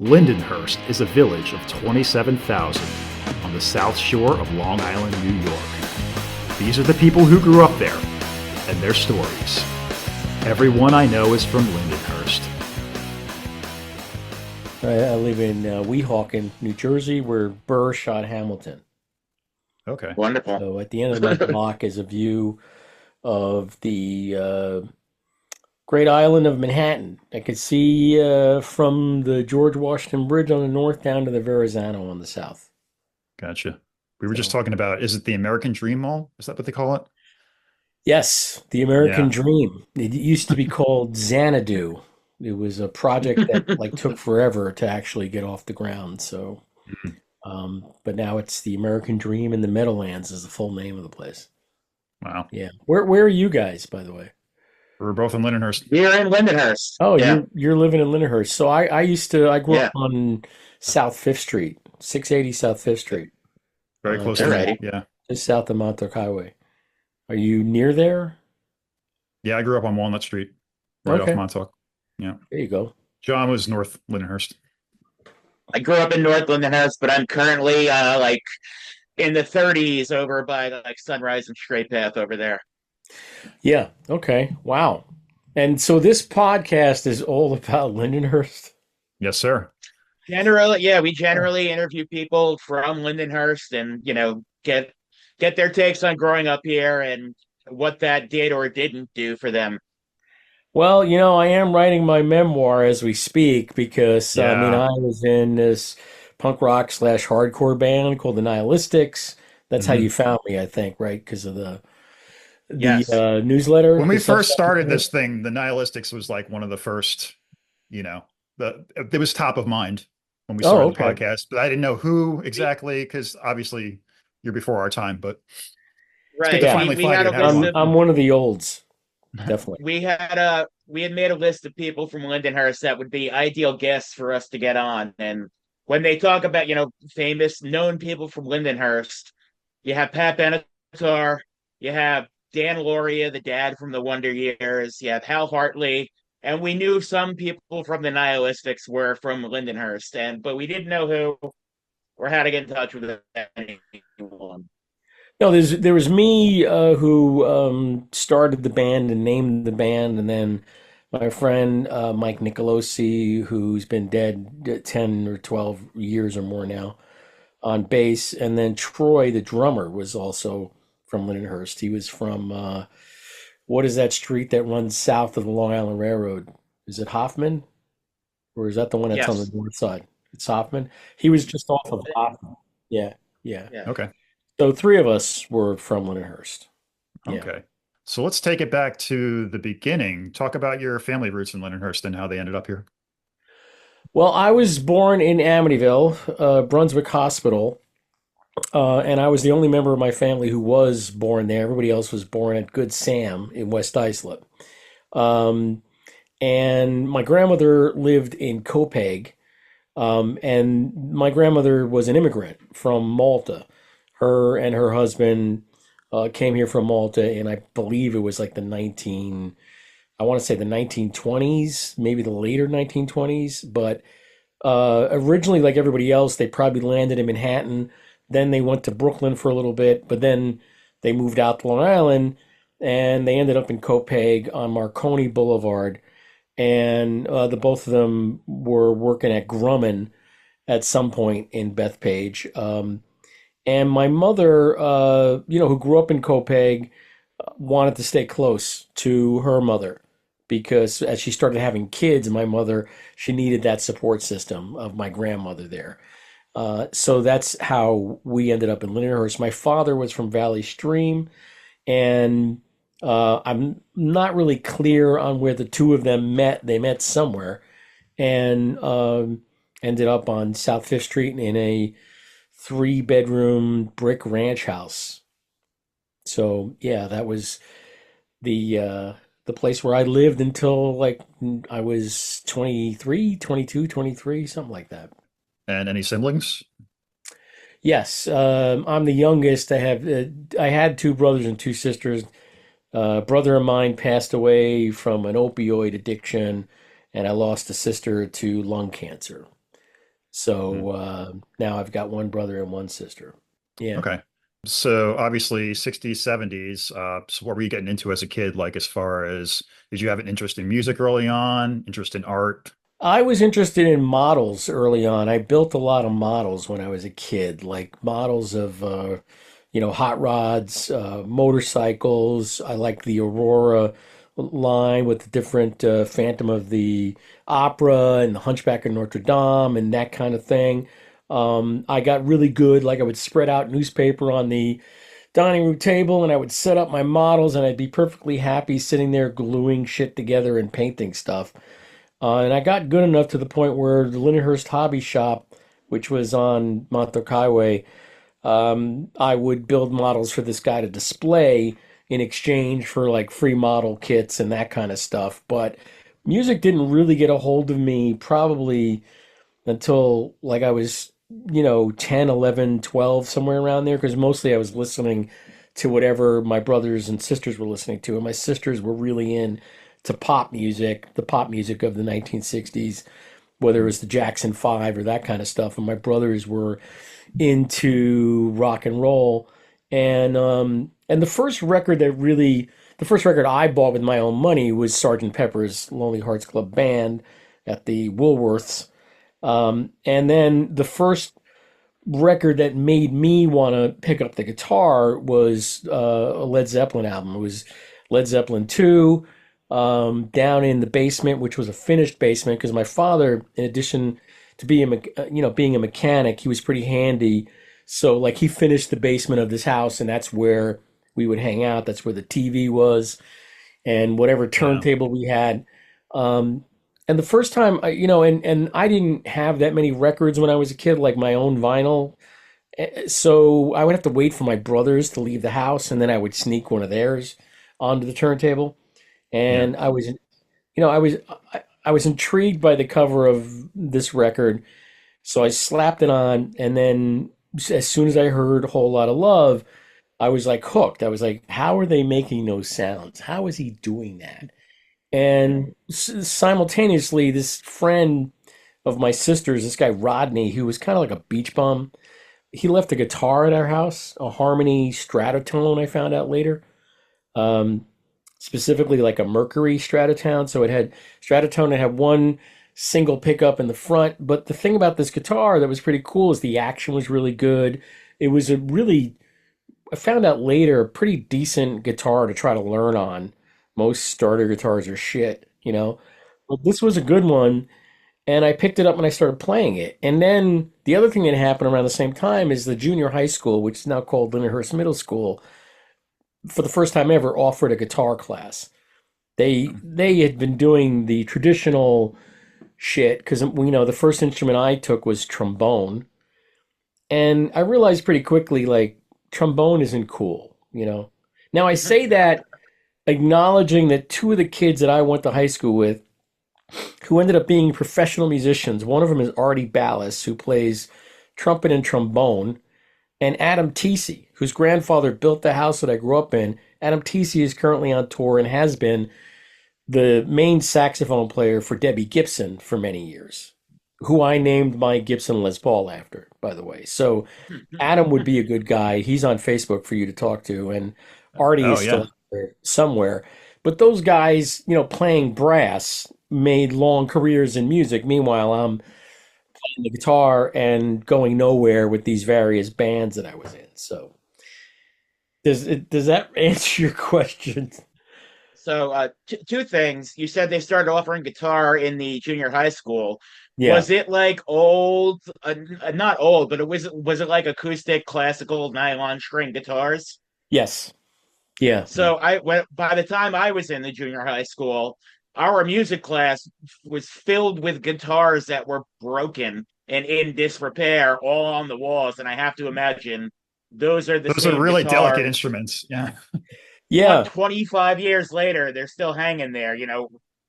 Lindenhurst is a village of 27,000 on the south shore of Long Island, New York. These are the people who grew up there and their stories. Everyone I know is from Lindenhurst. I live in Weehawken, New Jersey, where Burr shot Hamilton. Okay. Wonderful. So at the end of my block is a view of the great island of Manhattan. I could see from the George Washington Bridge on the north down to the Verrazano on the south. Gotcha. We were just So talking about, is it the American Dream Mall? Is that what they call it? yes, the American Yeah. Dream. It used to be called Xanadu. It was a project that like took forever to actually get off the ground. So Mhm. but now it's the American Dream in the Meadowlands is the full name of the place. Wow. Yeah. Where are you guys, by the way? We're both in Lindenhurst. We're in Lindenhurst. Oh, Yeah, you're living in Lindenhurst. So I grew up yeah. on South Fifth Street, 680 South Fifth Street, Very close to just me. Alrighty. Yeah. just south of Montauk Highway. Are you near there? Yeah, I grew up on Walnut Street, right off Okay, Montauk. Yeah. there you go. John was North Lindenhurst. I grew up in North Lindenhurst, but I'm currently like in the 30s over by like Sunrise and Straight Path over there. Yeah. Okay. Wow. And so this podcast is all about Lindenhurst. Yes, sir. Generally, yeah, we Oh. generally interview people from Lindenhurst and get their takes on growing up here and what that did or didn't do for them. Well, I am writing my memoir as we speak because Yeah. I was in this punk rock slash hardcore band called the Nihilistics. That's how Mhm. you found me, I think, right? Because of the Yes. newsletter, When the we first Substack. started this thing, the Nihilistics was like one of the first, you know, it was top of mind when we Oh, started the okay. podcast, but I didn't know who exactly because obviously you're before our time, but it's good to Right. Yeah, We finally we find had you a and have you list on. of I'm one of the olds, definitely. we had made a list of people from Lindenhurst that would be ideal guests for us to get on. And when they talk about, famous known people from Lindenhurst, you have Pat Benatar, you have Dan Loria, the dad from the Wonder Years, you have Hal Hartley, and we knew some people from the Nihilistics were from Lindenhurst, but we didn't know who or how to get in touch with anyone. No, there was me who started the band and named the band, and then my friend Mike Nicolosi, who's been dead 10 or 12 years or more now, on bass, and then Troy, the drummer, was also from Lindenhurst. He was from what is that street that runs south of the Long Island Railroad? Is it Hoffman, or is that the one that's on the Yes. north side? It's Hoffman. He was just off of Hoffman. Yeah, yeah. Yeah. Okay. So three of us were from Lindenhurst. Yeah. Okay. So let's take it back to the beginning. Talk about your family roots in Lindenhurst and how they ended up here. Well, I was born in Amityville, Brunswick Hospital, and I was the only member of my family who was born there. Everybody else was born at Good Sam in West Islip. Um, and my grandmother lived in Copiague, and my grandmother was an immigrant from Malta. Her and her husband came here from Malta, and I believe it was like I want to say the 1920s, maybe the later 1920s, but originally, like everybody else, they probably landed in Manhattan. Then they went to Brooklyn for a little bit, but then they moved out to Long Island and they ended up in Copiague on Marconi Boulevard. And the both of them were working at Grumman at some point in Bethpage. And my mother, who grew up in Copiague, wanted to stay close to her mother because as she started having kids, my mother, she needed that support system of my grandmother there. So that's how we ended up in Lindenhurst. My father was from Valley Stream, and I'm not really clear on where the two of them met. They met somewhere and ended up on South Fifth Street in a three-bedroom brick ranch house. So yeah, that was the place where I lived until like I was 23, 22, 23, something like that. And any siblings? Yes, I'm the youngest. I had two brothers and two sisters. A brother of mine passed away from an opioid addiction, and I lost a sister to lung cancer. So now I've got one brother and one sister. Yeah. Okay. So obviously 60s, 70s. So what were you getting into as a kid? Like as far as did you have an interest in music early on, interest in art? I was interested in models early on. I built a lot of models when I was a kid, like models of, hot rods, motorcycles. I like the Aurora line with the different Phantom of the Opera and the Hunchback of Notre Dame and that kind of thing. I got really good. Like I would spread out newspaper on the dining room table and I would set up my models and I'd be perfectly happy sitting there gluing shit together and painting stuff. And I got good enough to the point where the Lindenhurst Hobby Shop, which was on Montauk Highway, I would build models for this guy to display in exchange for like free model kits and that kind of stuff. But music didn't really get a hold of me probably until like I was, 10, 11, 12, somewhere around there, because mostly I was listening to whatever my brothers and sisters were listening to. And my sisters were really in to pop music, the pop music of the 1960s, whether it was the Jackson 5 or that kind of stuff. And my brothers were into rock and roll. And the first record I bought with my own money was Sergeant Pepper's Lonely Hearts Club Band at the Woolworths. And then the first record that made me want to pick up the guitar was a Led Zeppelin album. It was Led Zeppelin 2, down in the basement, which was a finished basement because my father, in addition to being a mechanic, he was pretty handy. So like he finished the basement of this house, and that's where we would hang out. That's where the TV was, and whatever Yeah. turntable we had. And the first time, and I didn't have that many records when I was a kid, like my own vinyl. So I would have to wait for my brothers to leave the house, and then I would sneak one of theirs onto the turntable. Yeah. And I was intrigued by the cover of this record, so I slapped it on, and then as soon as I heard "Whole Lot of Love," I was like hooked. I was like, "How are they making those sounds? How is he doing that?" And simultaneously, this friend of my sister's, this guy Rodney, who was kind of like a beach bum, he left a guitar at our house, a Harmony Stratotone. I found out later, um, specifically like a Mercury Stratotone. So it had Stratotone. It had one single pickup in the front. But the thing about this guitar that was pretty cool is the action was really good. It was a really, I found out later, a pretty decent guitar to try to learn on. Most starter guitars are shit, you know. But this was a good one, and I picked it up and I started playing it. And then the other thing that happened around the same time is the junior high school, which is now called Lindenhurst Middle School, for the first time ever offered a guitar class. They had been doing the traditional shit because the first instrument I took was trombone, and I realized pretty quickly like trombone isn't cool. Now I say that acknowledging that two of the kids that I went to high school with who ended up being professional musicians. One of them is Artie Ballas, who plays trumpet and trombone, and Adam Teesey, whose grandfather built the house that I grew up in. Adam Teesey is currently on tour and has been the main saxophone player for Debbie Gibson for many years, who I named my Gibson Les Paul after, by the way. So Adam would be a good guy. He's on Facebook for you to talk to, and Artie Oh is still yeah. out there somewhere. But those guys, playing brass made long careers in music. Meanwhile, I'm playing the guitar and going nowhere with these various bands that I was in. So does that answer your question? So, two things. You said they started offering guitar in the junior high school. Yeah. Was it like old, not old, but was it like acoustic, classical, nylon string guitars? Yes. Yeah. So by the time I was in the junior high school, our music class was filled with guitars that were broken and in disrepair, all on the walls. And I have to imagine those are the Those are same really delicate guitars. instruments. Yeah. What, Yeah. 25 years later, they're still hanging there,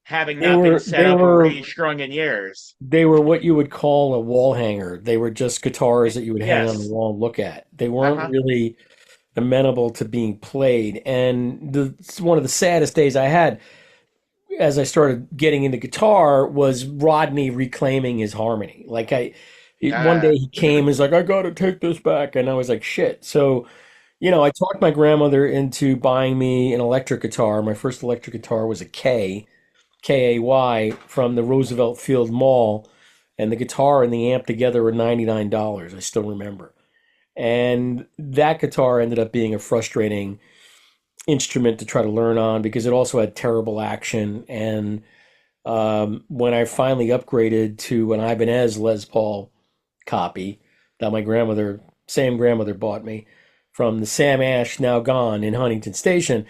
having They not been were set they up or were restrung in years. they were what you would call a wall hanger. They were just guitars that you would hang on the Yes. wall and look at. They weren't Uh-huh. really amenable to being played. And it's one of the saddest days I had as I started getting into guitar was Rodney reclaiming his harmony. Like One day he came, he's like, I gotta take this back. And I was like, shit. So, I talked my grandmother into buying me an electric guitar. My first electric guitar was a Kay, from the Roosevelt Field Mall. And the guitar and the amp together were $99. I still remember. And that guitar ended up being a frustrating instrument to try to learn on because it also had terrible action. And when I finally upgraded to an Ibanez Les Paul copy that same grandmother bought me from the Sam Ash, now gone, in Huntington Station,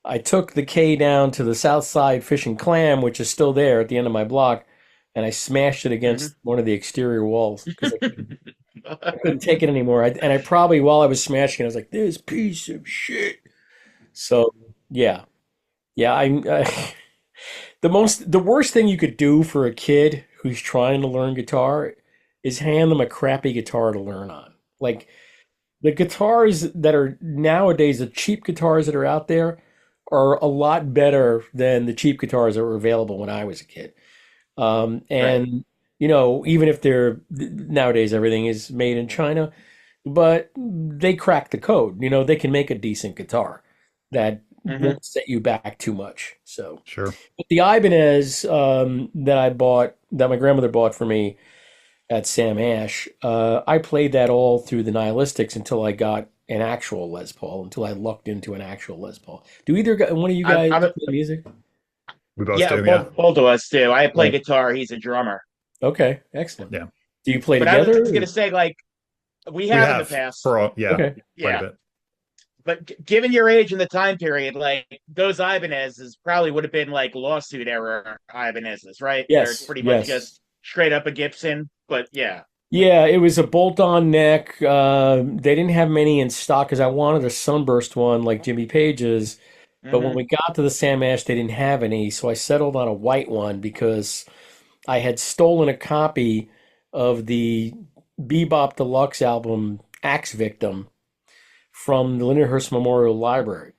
I took the K down to the South Side Fish and Clam, which is still there at the end of my block, and I smashed it against one of the exterior walls because I couldn't take it anymore. And I probably, while I was smashing it, I was like, this piece of shit. So, yeah. Yeah, the worst thing you could do for a kid who's trying to learn guitar is hand them a crappy guitar to learn on. Like, the guitars that are nowadays, the cheap guitars that are out there, are a lot better than the cheap guitars that were available when I was a kid. And Right. even if nowadays everything is made in China, but they crack the code. They can make a decent guitar that Hmm. won't set you back too much. So, Sure. but the Ibanez that my grandmother bought for me at Sam Ash, I played that all through the Nihilistics until I got an actual Les Paul, until I lucked into an actual Les Paul. Do one of you I'm, guys I'm a, play music? We both yeah, do, yeah. both of us do. I play Right. guitar. He's a drummer. Okay, excellent. Yeah. Do you play But I was together? gonna say, like, we We have in the have past. for all, yeah, Okay. quite a Yeah. bit. But given your age and the time period, like those Ibanez's probably would have been like lawsuit era Ibanez's, right? Where it's Yes, pretty much yes. just straight up a Gibson. But yeah. Yeah, it was a bolt-on neck. They didn't have many in stock because I wanted a sunburst one like Jimmy Page's. But when Hmm. we got to the Sam Ash, they didn't have any, so I settled on a white one because I had stolen a copy of the Bebop Deluxe album Axe Victim from the Lyndhurst Memorial Library.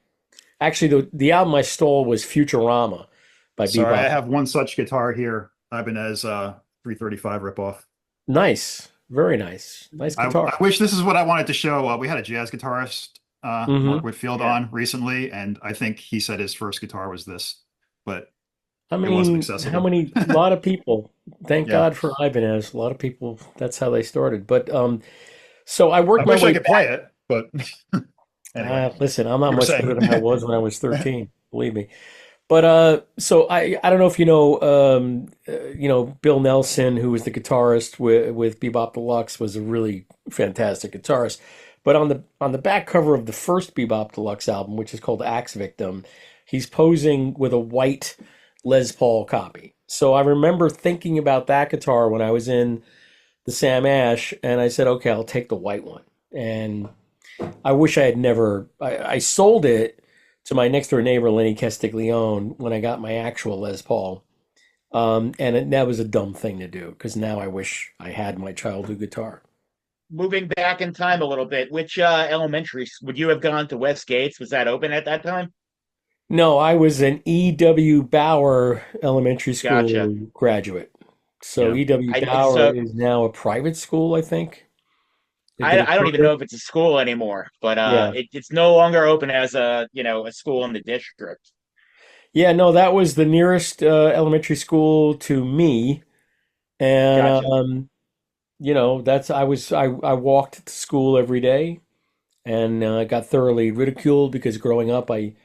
Actually, the album I stole was Futurama by Sorry, I Bebop. have one such guitar here. Ibanez 335 ripoff. Nice, very nice, nice I guitar. wish this is what I wanted to show. We had a jazz guitarist, Mark Hmm. Whitfield, Yeah. on recently, and I think he said his first guitar was this, but I it wasn't mean, how accessible. many? A lot of people. Thank Yeah. God for Ibanez. A lot of people. That's how they started. But so I I worked my wish I way could back. play it, but anyway, Listen, I'm not you were much better saying. than I was when I was 13. Believe me. But so I don't know if Bill Nelson, who was the guitarist with Bebop Deluxe, was a really fantastic guitarist. But on the back cover of the first Bebop Deluxe album, which is called Axe Victim, he's posing with a white Les Paul copy. So I remember thinking about that guitar when I was in the Sam Ash, and I said, okay, I'll take the white one. And I wish I had never. I sold it to my next door neighbor, Lenny Castiglione, when I got my actual Les Paul. That was a dumb thing to do because now I wish I had my childhood guitar. Moving back in time a little bit, which elementary would you have gone to? West Gates? Was that open at that time? No, I was an E.W. Bauer Elementary Gotcha. School graduate. So Yeah. E.W. I Bauer so is now a private school, I think. Did it I don't even further? know if it's a school anymore, but Yeah. it's no longer open as a school in the district. Yeah, no, that was the nearest elementary school to me. And Gotcha. that's I walked to school every day and got thoroughly ridiculed because growing up I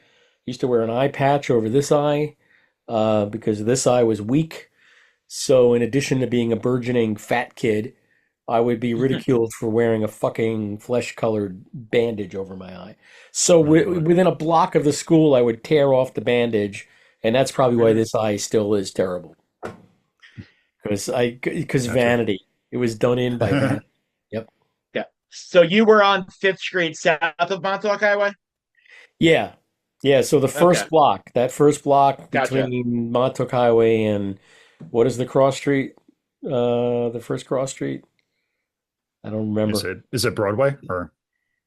used to wear an eye patch over this eye because this eye was weak. So in addition to being a burgeoning fat kid, I would be ridiculed for wearing a fucking flesh-colored bandage over my eye. So Oh boy. within a block of the school, I would tear off the bandage, and that's probably why Mhm. this eye still is terrible. Because Gotcha. vanity. It was done in by vanity. Yep. Yeah. So you were on Fifth Street south of Montauk Highway? Yeah. Yeah. So Okay. that first block Gotcha. between Montauk Highway and what is the cross street? The first cross street? I don't Is remember. it Broadway, or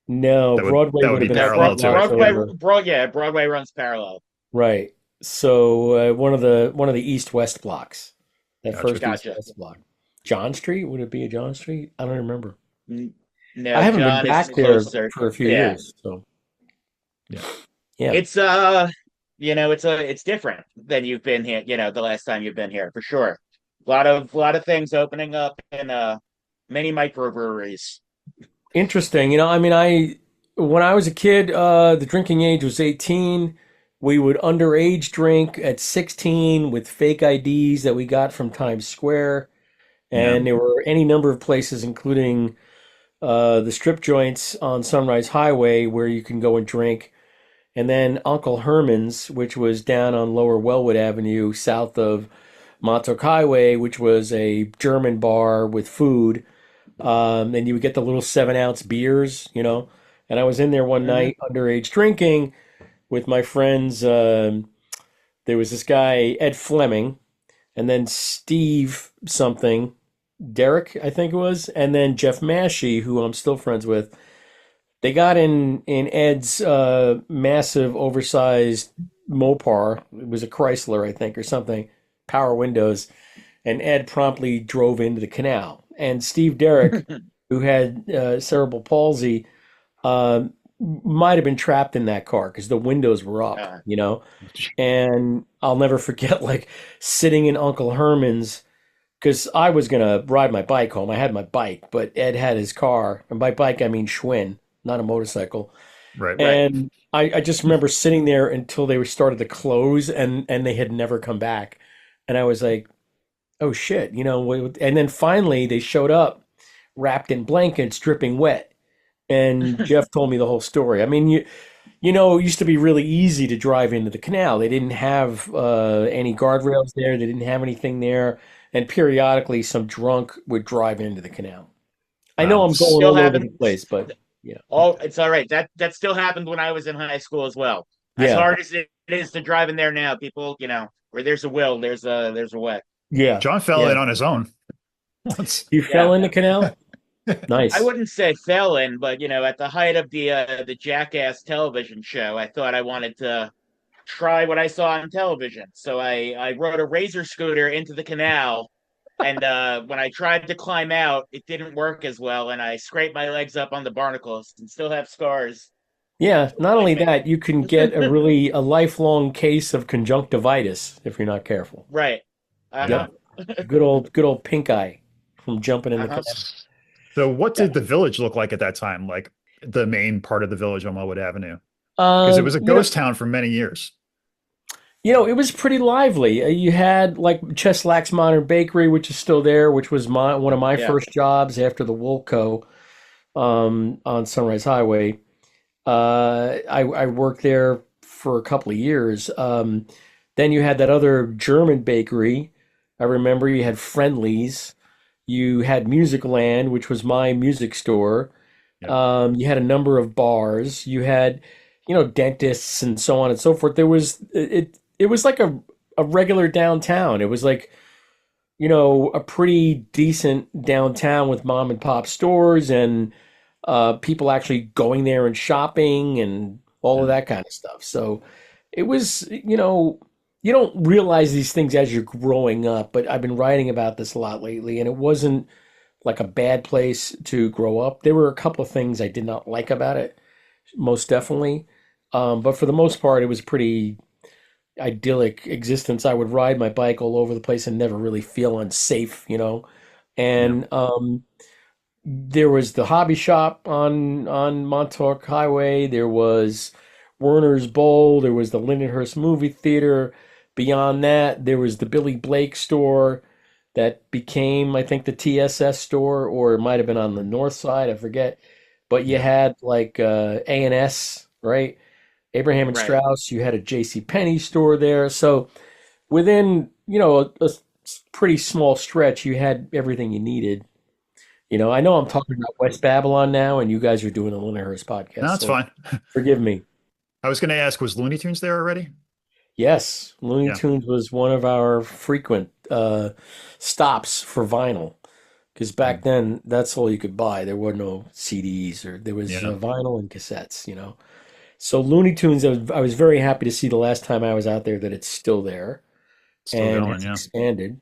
No, Broadway that would would be have been No, parallel several to blocks it? Broadway, over. Broadway runs parallel. Right. So one of the east-west blocks. That Gotcha. first Gotcha. east-west block. John Street? Would it be a John Street? I don't remember. N- I No, haven't been John is back there closer. for a few Yeah. years, so Yeah. yeah. It's it's different than you've been here, the last time you've been here for sure. A lot of things opening up and many microbreweries. Interesting. I mean, when I was a kid, the drinking age was 18. We would underage drink at 16 with fake IDs that we got from Times Square. Yeah. And there were any number of places, including the strip joints on Sunrise Highway, where you can go and drink. And then Uncle Herman's, which was down on Lower Wellwood Avenue, south of Montauk Highway, which was a German bar with food. And you would get the little 7-ounce beers, And I was in there one Hmm. night, underage drinking with my friends. There was this guy, Ed Fleming, and then Steve something, Derek, I think it was, and then Jeff Mashey, who I'm still friends with. They got in Ed's massive, oversized Mopar. It was a Chrysler, I think, or something, power windows. And Ed promptly drove into the canal. And Steve Derrick, who had cerebral palsy, uh, might have been trapped in that car because the windows were up, Uh, And I'll never forget, like, sitting in Uncle Herman's because I was gonna ride my bike home. I had my bike, but Ed had his car, and by bike I mean Schwinn, not a motorcycle. Right. right. And I just remember sitting there until they were started to close, and they had never come back. And I was like, oh shit, And then finally they showed up, wrapped in blankets, dripping wet. And Jeff told me the whole story. I mean, it used to be really easy to drive into the canal. They didn't have any guardrails there. They didn't have anything there. And periodically, some drunk would drive into the canal. I know Wow. I'm going Still all over the happens. place, but yeah, Oh, it's all right. That still happened when I was in high school as well. As yeah, hard as it is to drive in there now, people, where there's a will, there's a way. yeah, John fell yeah. in on his own once. You Yeah. fell in the canal? I Nice. wouldn't say fell in, but at the height of the Jackass television show, I thought I wanted to try what I saw on television. So I rode a razor scooter into the canal, and when I tried to climb out, it didn't work as well, and I scraped my legs up on the barnacles and still have scars. Yeah, not Like only me. that, you can get a lifelong case of conjunctivitis if you're not careful. Right. Yeah. Uh-huh. Yep. Good old pink eye from jumping in the Uh-huh. canal. So what Yeah. did the village look like at that time? Like the main part of the village on Wellwood Avenue? Because it was a You know, ghost town for many years. it was pretty lively. You had like Cheslack's Modern Bakery, which is still there, which was one of my Yeah. first jobs after the Woolco on Sunrise Highway. I worked there for a couple of years. Then you had that other German bakery. I remember you had Friendlies. You had Music Land, which was my music store. Yeah. You had a number of bars. You had, dentists and so on and so forth. It was like a regular downtown. It was like, a pretty decent downtown with mom and pop stores and people actually going there and shopping and all of Yeah. that kind of stuff. So it was, you don't realize these things as you're growing up, but I've been writing about this a lot lately, and it wasn't like a bad place to grow up. There were a couple of things I did not like about it, most definitely. But for the most part, it was pretty idyllic existence. I would ride my bike all over the place and never really feel unsafe. Yeah. And there was the hobby shop on Montauk Highway. There was Werner's Bowl. There was the Lindenhurst movie theater. Beyond that, there was the Billy Blake store that became, I think, the TSS store, or it might have been on the north side. I forget. But you Yeah. had like A&S, right? Abraham and Right. Strauss. You had a J.C. Penney store there. So within, a pretty small stretch, you had everything you needed. I know I'm talking about West Babylon now, and you guys are doing the Lindenhurst podcast, No, that's so fine. forgive me. I was going to ask, was Looney Tunes there already? Yes, Looney Yeah. Tunes was one of our frequent stops for vinyl because back Mm. then that's all you could buy. There were no CDs or there was Yeah. vinyl and cassettes. So Looney Tunes, I was very happy to see the last time I was out there that it's still there Still and going. has Yeah. expanded.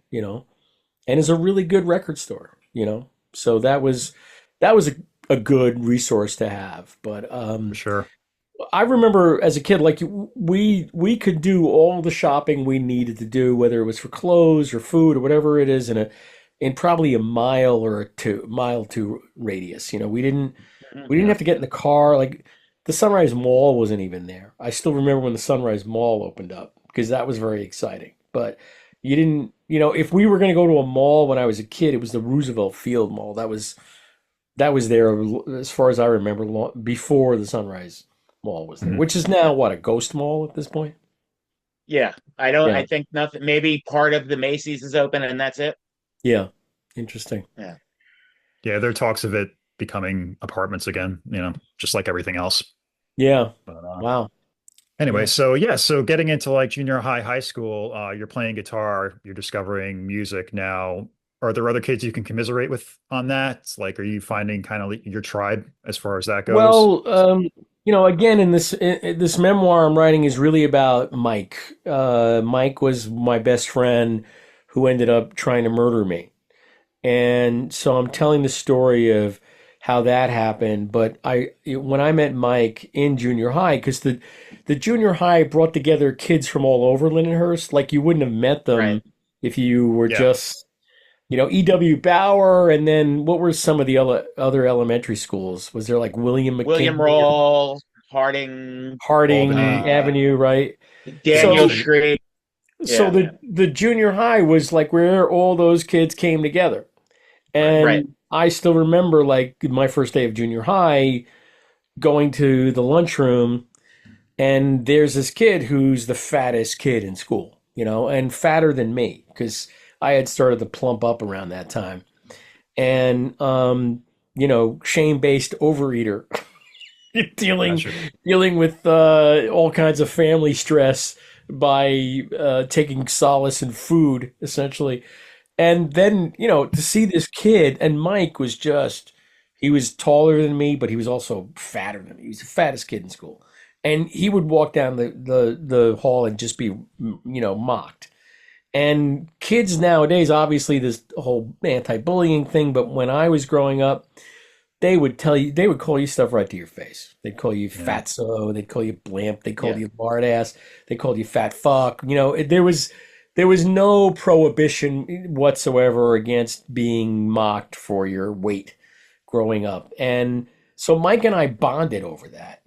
and is a really good record store, you know. So that was a good resource to have. But For sure. I remember as a kid, like we could do all the shopping we needed to do, whether it was for clothes or food or whatever it is, in probably a mile or a mile two radius. You know, we didn't Yeah. have to get in the car. Like the Sunrise Mall wasn't even there. I still remember when the Sunrise Mall opened up because that was very exciting. But you didn't, you know, if we were going to go to a mall when I was a kid, it was the Roosevelt Field Mall. That was there as far as I remember before the Sunrise Mall was there, Mhm. which is now what, a ghost mall at this point? Yeah, I don't. Yeah, I think nothing. Maybe part of the Macy's is open, and that's it. yeah, interesting. Yeah. Yeah, there are talks of it becoming apartments again, just like everything else. Yeah, But wow, anyway, yeah. so yeah, so getting into like junior high, high school, you're playing guitar, you're discovering music now. Are there other kids you can commiserate with on that? Like, are you finding kind of your tribe as far as that goes? Well, again, in this memoir I'm writing is really about Mike. Mike was my best friend who ended up trying to murder me. And so I'm telling the story of how that happened. But when I met Mike in junior high, because the junior high brought together kids from all over Lindenhurst, like you wouldn't have met Right. them if you were Yeah, just, E.W. Bauer, and then what were some of the other elementary schools? Was there like William William McKinley, Roll, Harding, Harding Albany, uh, Avenue, right? Daniel So Century. Street. so Yeah. the junior high was like where all those kids came together. Right. Right. And I still remember like my first day of junior high going to the lunchroom, and there's this kid who's the fattest kid in school, and fatter than me because I had started to plump up around that time. And shame-based overeater, dealing Gotcha. dealing with all kinds of family stress by taking solace in food, essentially. And then, to see this kid, and Mike was just, he was taller than me, but he was also fatter than me. He was the fattest kid in school. And he would walk down the hall and just be, mocked. And kids nowadays, obviously, this whole anti-bullying thing, but when I was growing up, they would call you stuff right to your face. They'd call you Yeah. fatso, they'd call you blimp, they called Yeah. you lard ass, they called you fat fuck. There was no prohibition whatsoever against being mocked for your weight growing up. And so Mike and I bonded over that.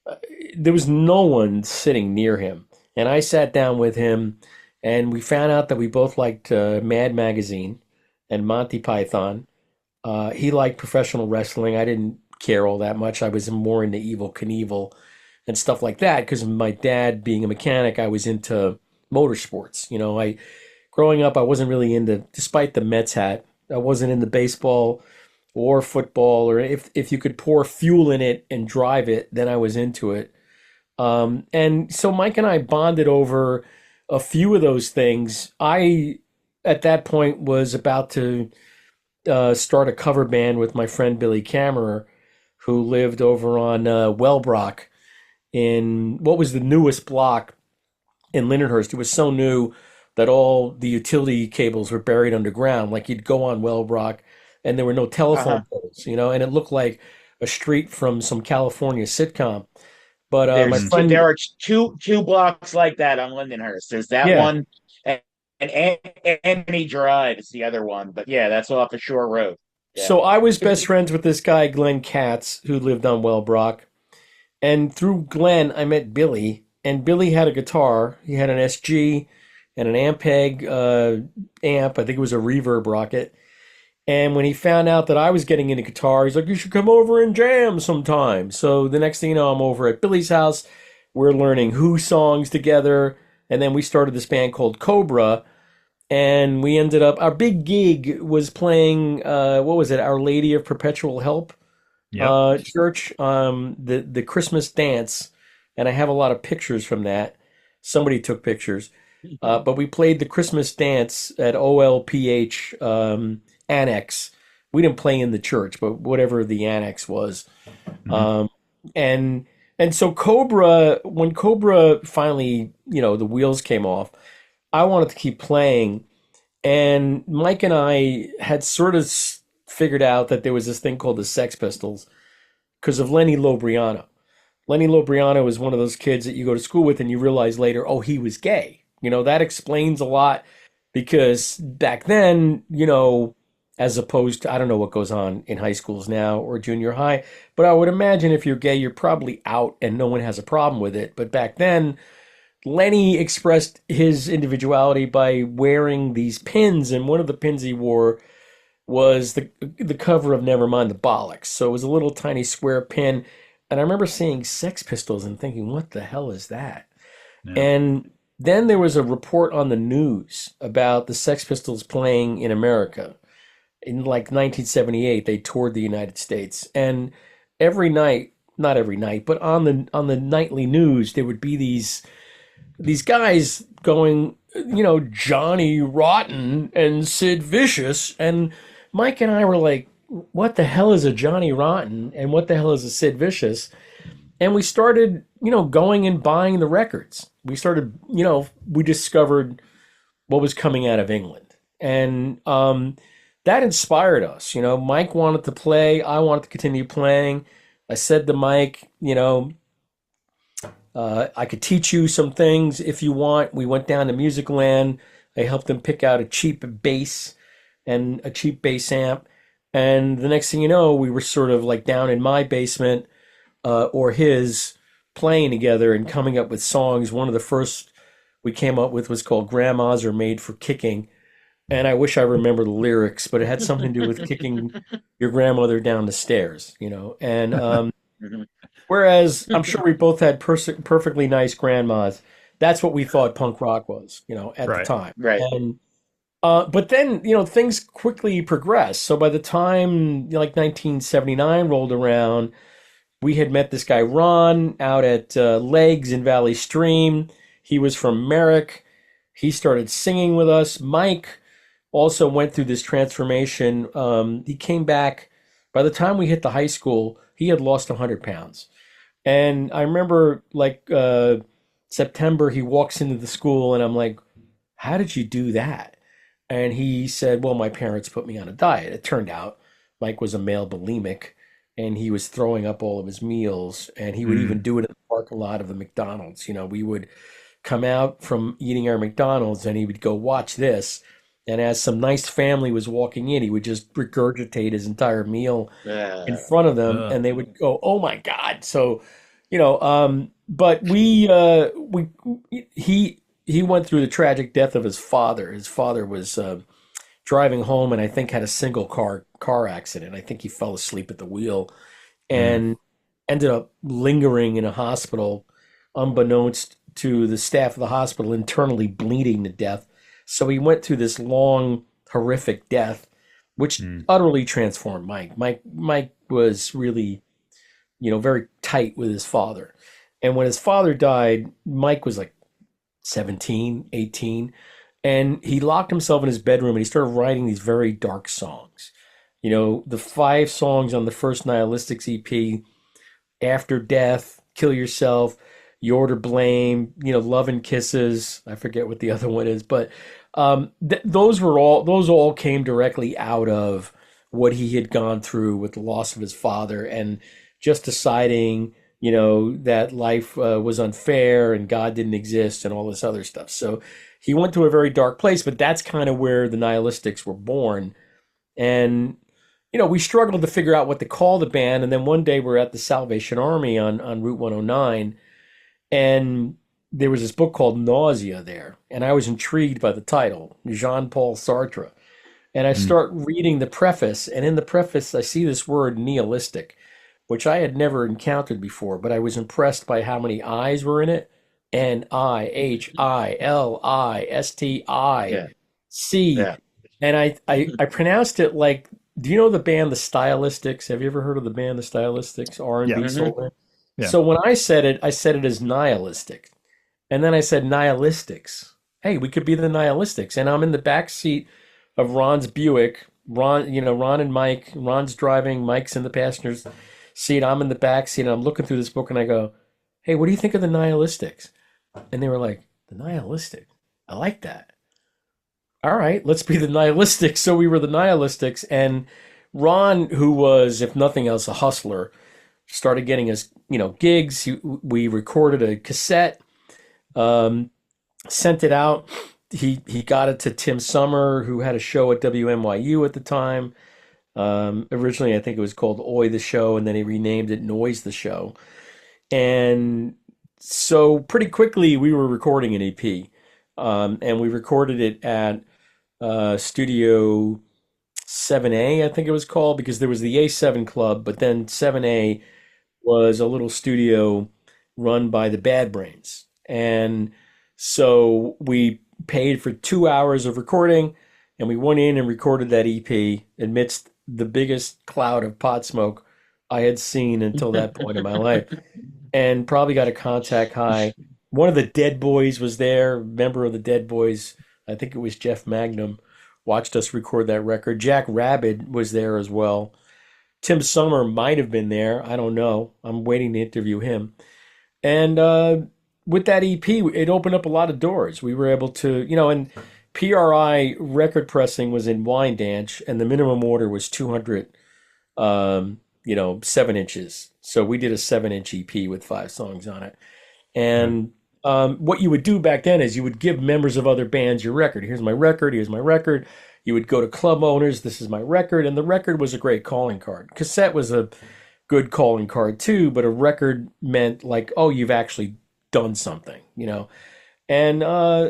Uh, there was no one sitting near him. And I sat down with him and we found out that we both liked Mad Magazine and Monty Python. He liked professional wrestling. I didn't care all that much. I was more into Evil Knievel and stuff like that because my dad being a mechanic, I was into motorsports. Growing up, I wasn't really into, despite the Mets hat, I wasn't into baseball or football, or if you could pour fuel in it and drive it, then I was into it. And so Mike and I bonded over a few of those things. I, at that point, was about to start a cover band with my friend Billy Kammerer, who lived over on Wellbrock in what was the newest block in Lindenhurst. It was so new that all the utility cables were buried underground. Like you'd go on Wellbrock and there were no Uh-huh. telephone poles, and it looked like a street from some California sitcom. But my There's Mhm. two. friend, There are two blocks like that on Lindenhurst. There's that yeah. one, and Anthony Drive is the other one. But yeah, that's off the Shore Road. Yeah. So I was best friends with this guy, Glenn Katz, who lived on Wellbrock. And through Glenn, I met Billy, and Billy had a guitar. He had an SG and an Ampeg amp. I think it was a reverb rocket. And when he found out that I was getting into guitar, he's like, "You should come over and jam sometime." So the next thing you know, I'm over at Billy's house. We're learning Who songs together, and then we started this band called Cobra. And we ended up, our big gig was playing, what was it, Our Lady of Perpetual Help Yep. church, the Christmas dance, and I have a lot of pictures from that. Somebody took pictures, but we played the Christmas dance at OLPH Annex. We didn't play in the church, but whatever the annex was, Mhm. um, and and so Cobra, when Cobra finally, the wheels came off, I wanted to keep playing, And Mike and I had sort of figured out that there was this thing called the Sex Pistols because of Lenny Lobriano. Lenny Lobriano is one of those kids that you go to school with and you realize later, oh, he was gay. That explains a lot because back then, as opposed to, I don't know what goes on in high schools now or junior high, but I would imagine if you're gay, you're probably out and no one has a problem with it. But back then, Lenny expressed his individuality by wearing these pins, and one of the pins he wore was the cover of Nevermind the Bollocks. So it was a little tiny square pin, and I remember seeing Sex Pistols and thinking, "What the hell is that?" Yeah. And then there was a report on the news about the Sex Pistols playing in America in like 1978. They toured the United States, and every night, not every night, but on the nightly news, there would be these guys going, Johnny Rotten and Sid Vicious. And Mike and I were like, what the hell is a Johnny Rotten and what the hell is a Sid Vicious? And we started, going and buying the records. We started, we discovered what was coming out of England. And that inspired us. Mike wanted to play. I wanted to continue playing. I said to Mike, I could teach you some things if you want. We went down to Music Land. I helped him pick out a cheap bass and a cheap bass amp. And the next thing you know, we were sort of like down in my basement or his, playing together and coming up with songs. One of the first we came up with was called Grandmas Are Made for Kicking. And I wish I remember the lyrics, but it had something to do with kicking your grandmother down the stairs, And whereas I'm sure we both had perfectly nice grandmas. That's what we thought punk rock was, at the time. Right. And but then, things quickly progressed. So by the time like 1979 rolled around, we had met this guy Ron out at Legs in Valley Stream. He was from Merrick. He started singing with us. Mike also went through this transformation. He came back. By the time we hit the high school, he had lost 100 pounds. And I remember like September, he walks into the school and I'm like, how did you do that? And he said, well, my parents put me on a diet. It turned out Mike was a male bulimic and he was throwing up all of his meals. And he would even do it in the parking lot of the McDonald's. We would come out from eating our McDonald's and he would go, watch this. And as some nice family was walking in, he would just regurgitate his entire meal in front of them, and they would go, "Oh my God!" So, but he went through the tragic death of his father. His father was driving home, and I think had a single car accident. I think he fell asleep at the wheel, and ended up lingering in a hospital, unbeknownst to the staff of the hospital, internally bleeding to death. So he went through this long, horrific death, which utterly transformed Mike. Mike was really, very tight with his father. And when his father died, Mike was like 17, 18, and he locked himself in his bedroom and he started writing these very dark songs. The 5 songs on the first Nihilistics EP, After Death, Kill Yourself, You're to Blame, Love and Kisses. I forget what the other one is, but those all came directly out of what he had gone through with the loss of his father and just deciding, that life was unfair and God didn't exist and all this other stuff. So he went to a very dark place, but that's kind of where the Nihilistics were born. And we struggled to figure out what to call the band. And then one day we're at the Salvation Army on Route 109. And there was this book called Nausea there. And I was intrigued by the title, Jean-Paul Sartre. And I start reading the preface. And in the preface, I see this word nihilistic, which I had never encountered before. But I was impressed by how many I's were in it. Nihilisti. Yeah. And I pronounced it like, do you know the band The Stylistics? Have you ever heard of the band The Stylistics? R&B soul band? Yeah. So when I said it as nihilistic. And then I said Nihilistics. Hey, we could be the Nihilistics. And I'm in the back seat of Ron's Buick. Ron and Mike. Ron's driving. Mike's in the passenger's seat. I'm in the back seat. And I'm looking through this book and I go, hey, what do you think of the Nihilistics? And they were like, the Nihilistic? I like that. all right, let's be the Nihilistics. So we were the Nihilistics, and Ron, who was, if nothing else, a hustler, started getting us, gigs. We recorded a cassette, um, sent it out. He got it to Tim Summer, who had a show at WNYU at the time. Originally, I think it was called Oi the Show, and then he renamed it Noise the Show. And so pretty quickly, we were recording an EP, and we recorded it at Studio 7A, I think it was called, because there was the A7 Club, but then 7A was a little studio run by the Bad Brains. And so we paid for 2 hours of recording, and we went in and recorded that EP amidst the biggest cloud of pot smoke I had seen until that point in my life, and probably got a contact high. One of the Dead Boys was there, member of the Dead Boys. I think it was Jeff Magnum, watched us record that record. Jack Rabid was there as well. Tim Summer might have been there. I don't know. I'm waiting to interview him. And with that EP, it opened up a lot of doors. We were able to, and PRI record pressing was in Wyandanch, and the minimum order was 200, 7 inches. So we did a 7-inch EP with 5 songs on it. And what you would do back then is you would give members of other bands your record. Here's my record. Here's my record. You would go to club owners. This is my record. And the record was a great calling card. Cassette was a good calling card too, but a record meant like, oh, you've actually done something. And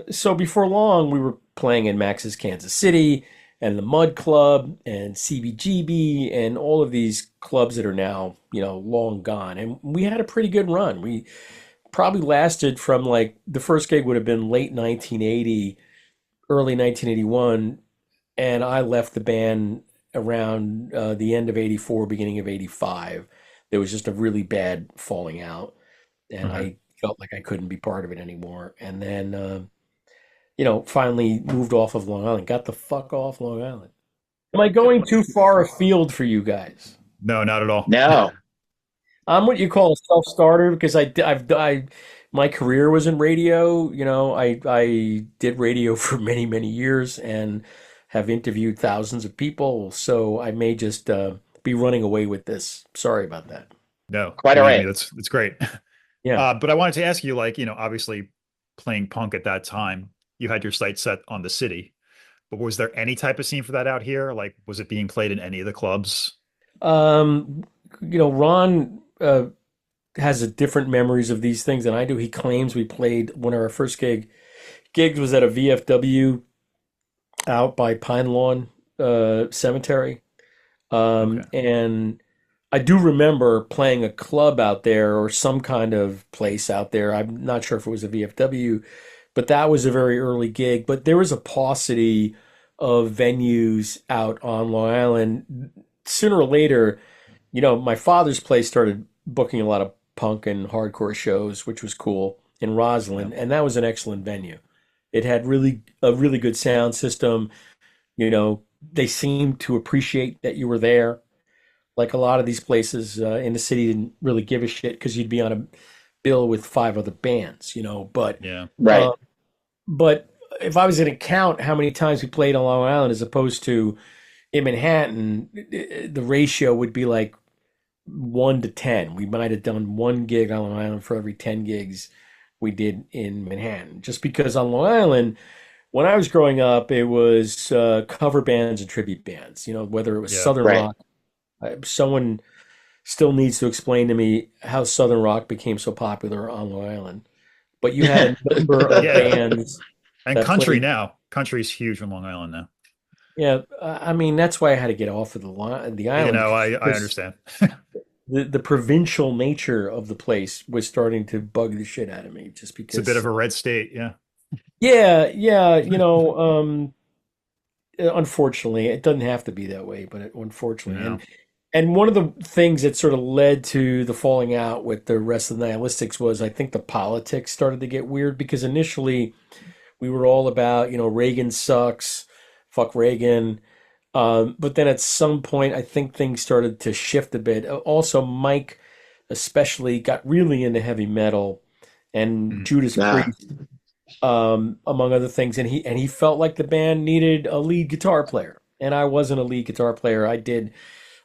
so before long, we were playing in Max's Kansas City and the Mud Club and CBGB and all of these clubs that are now, long gone. And we had a pretty good run. We probably lasted from like the first gig would have been late 1980, early 1981. And I left the band around the end of 84, beginning of 85. There was just a really bad falling out. And I felt like I couldn't be part of it anymore. And then, finally moved off of Long Island, got the fuck off Long Island. Am I going too far afield for you guys? No, not at all. No. I'm what you call a self-starter because my career was in radio. I did radio for many, many years and have interviewed thousands of people. So I may just be running away with this. Sorry about that. No, Quite all right. That's great. Yeah. But I wanted to ask you, obviously playing punk at that time, you had your sights set on the city. But was there any type of scene for that out here? Like, was it being played in any of the clubs? Ron has a different memories of these things than I do. He claims we played one of our first gigs was at a VFW out by Pine Lawn Cemetery. And I do remember playing a club out there or some kind of place out there. I'm not sure if it was a VFW, but that was a very early gig. But there was a paucity of venues out on Long Island. Sooner or later, my father's place started booking a lot of punk and hardcore shows, which was cool in Roslyn, and that was an excellent venue. It had a really good sound system. They seemed to appreciate that you were there. Like a lot of these places in the city didn't really give a shit because you'd be on a bill with 5 other bands, But Yeah. Right. but if I was going to count how many times we played on Long Island as opposed to in Manhattan, the ratio would be like 1 to 10. We might have done 1 gig on Long Island for every 10 gigs we did in Manhattan. Just because on Long Island, when I was growing up, it was cover bands and tribute bands, whether it was Southern Right. rock. Someone still needs to explain to me how Southern rock became so popular on Long Island. But you had a number of Yeah. bands And that country played. now. Country's huge on Long Island now. Yeah, I mean that's why I had to get off of the island. I because understand. the provincial nature of the place was starting to bug the shit out of me, just It's a bit of because. a red state. Yeah. Yeah, unfortunately, it doesn't have to be that way, but unfortunately, Yeah. and one of the things that sort of led to the falling out with the rest of the Nihilistics was I think the politics started to get weird because initially we were all about, Reagan sucks, fuck Reagan. But then at some point, I think things started to shift a bit. Also, Mike especially got really into heavy metal and Mm. Judas Ah. Priest among other things. And he felt like the band needed a lead guitar player, and I wasn't a lead guitar player. I did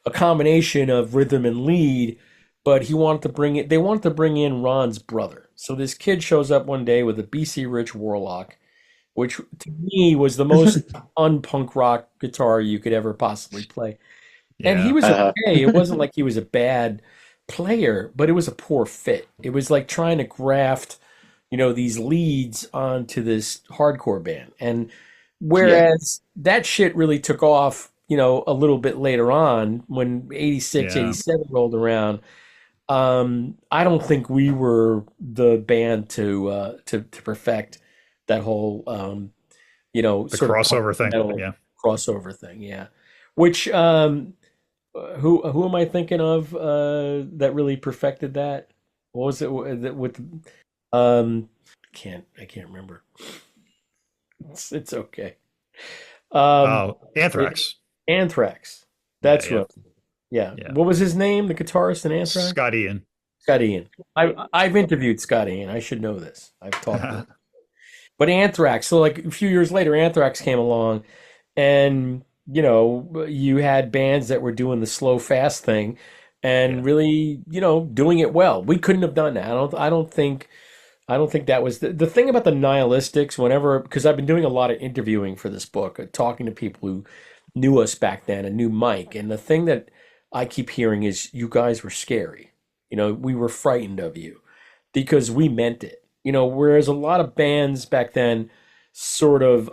a combination of rhythm and lead, but he wanted to bring it. They wanted to bring in Ron's brother. So this kid shows up one day with a BC Rich Warlock, which to me was the most unpunk rock guitar you could ever possibly play. And he Yeah. was Uh-huh. okay. It wasn't like he was a bad player, but it was a poor fit. It was like trying to graft, these leads onto this hardcore band. And Yeah. whereas that shit really took off, a little bit later on when 86, Yeah. 87 rolled around. I don't think we were the band to perfect that whole The sort of punk crossover thing. metal Yeah. crossover thing, yeah. Which who am I thinking of that really perfected that? What was it with um I can't remember. It's okay. Um Oh, it, Anthrax. Anthrax. Yeah. That's Yeah. right. Yeah. Yeah. What was his name? The guitarist in Anthrax? Scott Ian. Scott Ian. I've interviewed Scott Ian. I should know this. I've talked to him. But Anthrax, so like a few years later, Anthrax came along, and you had bands that were doing the slow fast thing, and Yeah. really, doing it well. We couldn't have done that. I don't think that was the thing about the Nihilistics. Whenever, because I've been doing a lot of interviewing for this book, talking to people who knew us back then and knew Mike, and the thing that I keep hearing is you guys were scary. We were frightened of you because we meant it. Whereas a lot of bands back then sort of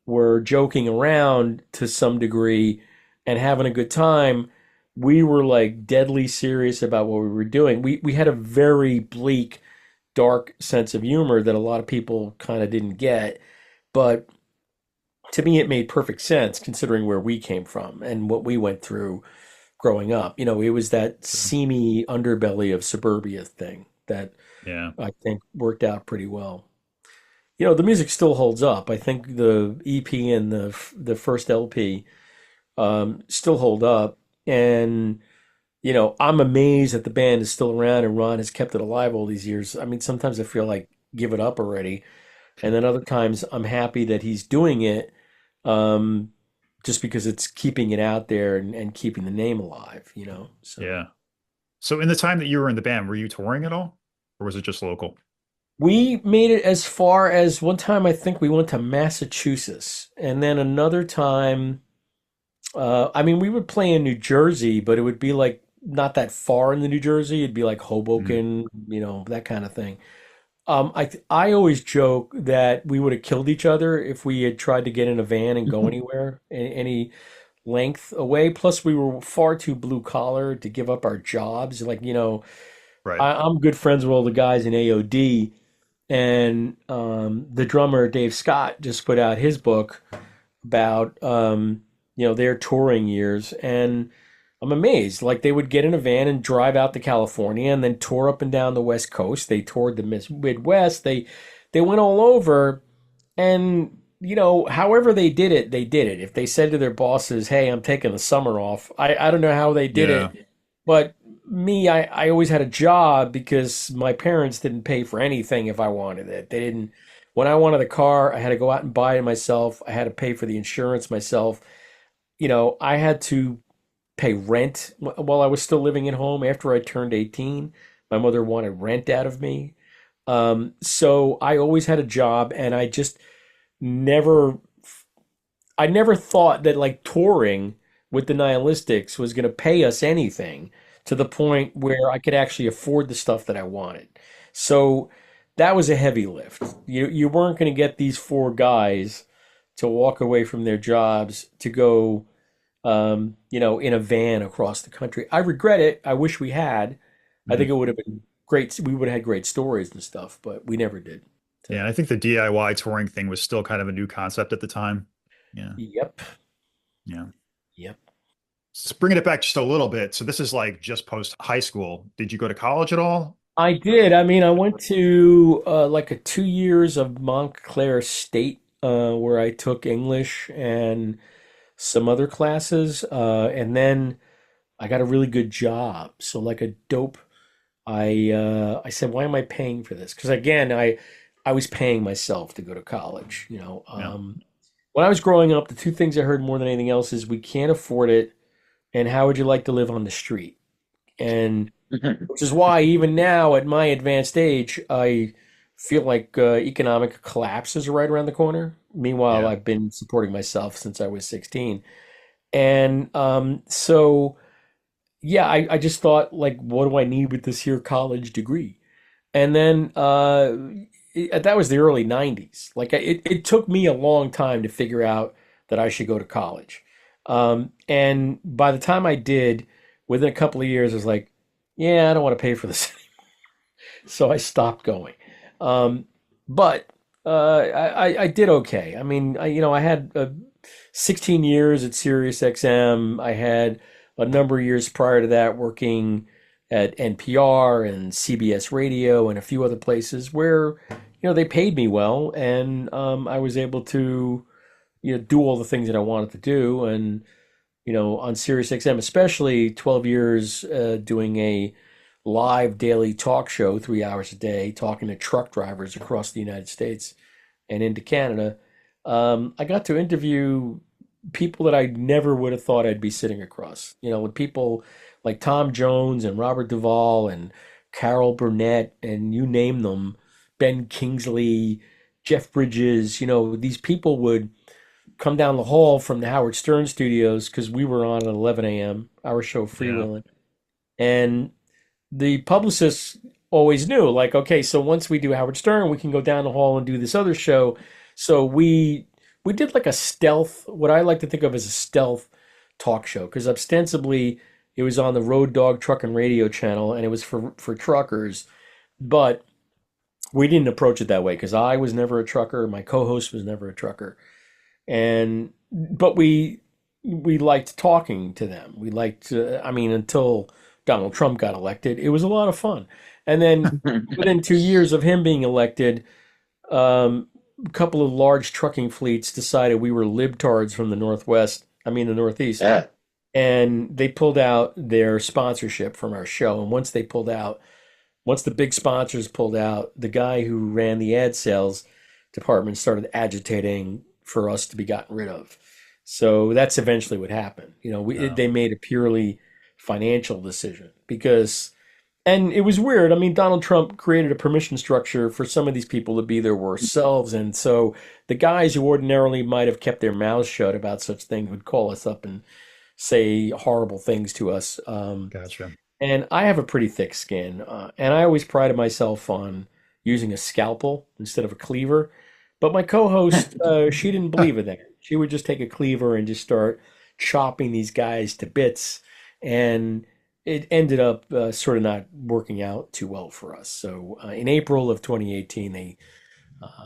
were joking around to some degree and having a good time, we were like deadly serious about what we were doing. We had a very bleak, dark sense of humor that a lot of people kind of didn't get, but to me, it made perfect sense considering where we came from and what we went through growing up. It was that seamy underbelly of suburbia thing that Yeah. I think worked out pretty well. The music still holds up. I think the EP and the first LP still hold up, and I'm amazed that the band is still around and Ron has kept it alive all these years. I mean, sometimes I feel like give it up already, and then other times I'm happy that he's doing it, um, just because it's keeping it out there and keeping the name alive. So. Yeah. So in the time that you were in the band, were you touring at all? Or was it just local? We made it as far as one time I think we went to Massachusetts, and then another time, I mean, we would play in New Jersey, but it would be like not that far in the New Jersey. It'd be like Mhm. Hoboken, that kind of thing. I always joke that we would have killed each other if we had tried to get in a van and go anywhere, any length away. Plus, we were far too blue collar to give up our jobs. Like, Right. I'm good friends with all the guys in AOD. And the drummer Dave Scott just put out his book about their touring years, and I'm amazed. Like they would get in a van and drive out to California, and then tour up and down the West Coast. They toured the Midwest. They went all over, and however they did it, they did it. If they said to their bosses, "Hey, I'm taking the summer off," I don't know how they did Yeah. it, but me, I always had a job because my parents didn't pay for anything if I wanted it. They didn't. When I wanted a car, I had to go out and buy it myself. I had to pay for the insurance myself. I had to pay rent while I was still living at home after I turned 18. My mother wanted rent out of me. So I always had a job, and never, I never thought that like touring with the Nihilistics was going to pay us anything to the point where I could actually afford the stuff that I wanted. So that was a heavy lift. You weren't going to get these four guys to walk away from their jobs to go, in a van across the country. I regret it. I wish we had. I think Mhm. it would have been great. We would have had great stories and stuff, but we never did. Yeah. So, And I think the DIY touring thing was still kind of a new concept at the time. Yeah. yep, Yeah. yep. So bringing it back just a little bit. So this is like just post high school. Did you go to college at all? I did. I mean, I went to like a 2 years of Montclair State, where I took English and some other classes, and then I got a really good job. So like a dope, I said, why am I paying for this? Because again, I was paying myself to go to college. Yeah. When I was growing up, the two things I heard more than anything else is we can't afford it, and how would you like to live on the street? And which is why even now at my advanced age, I feel like economic collapse is right around the corner. Meanwhile, Yeah. I've been supporting myself since I was 16. And so, yeah, I just thought, like, what do I need with this here college degree? And then that was the early 90s. Like, it took me a long time to figure out that I should go to college. And by the time I did, within a couple of years, I was like, yeah, I don't want to pay for this. So I stopped going. Um, but I did okay. I mean, I had 16 years at Sirius XM. I had a number of years prior to that working at NPR and CBS Radio and a few other places where, they paid me well, and I was able to, do all the things that I wanted to do. And on SiriusXM, especially 12 years doing a live daily talk show, 3 hours a day, talking to truck drivers across the United States and into Canada. I got to interview people that I never would have thought I'd be sitting across. With people like Tom Jones and Robert Duvall and Carol Burnett and you name them, Ben Kingsley, Jeff Bridges. These people would come down the hall from the Howard Stern studios because we were on at 11 a.m., our show Yeah. Freewheeling. And the publicists always knew, like, okay, so once we do Howard Stern, we can go down the hall and do this other show. So we did like a stealth, what I like to think of as a stealth talk show, because ostensibly it was on the Road Dog Truck and Radio channel, and it was for truckers, but we didn't approach it that way because I was never a trucker, my co-host was never a trucker, and but we liked talking to them. We liked, I mean, until Donald Trump got elected, it was a lot of fun. And then within 2 years of him being elected, a couple of large trucking fleets decided we were libtards from the Northwest, I mean, the Northeast, Yeah. and they pulled out their sponsorship from our show. And once the big sponsors pulled out, the guy who ran the ad sales department started agitating for us to be gotten rid of. So that's eventually what happened. Oh. They made a purely financial decision because, and it was weird. I mean, Donald Trump created a permission structure for some of these people to be their worst selves. And so the guys who ordinarily might have kept their mouths shut about such things would call us up and say horrible things to us. Gotcha. And I have a pretty thick skin, and I always prided myself on using a scalpel instead of a cleaver. But my co-host, she didn't believe in that. She would just take a cleaver and just start chopping these guys to bits, and it ended up sort of not working out too well for us. So in April of 2018,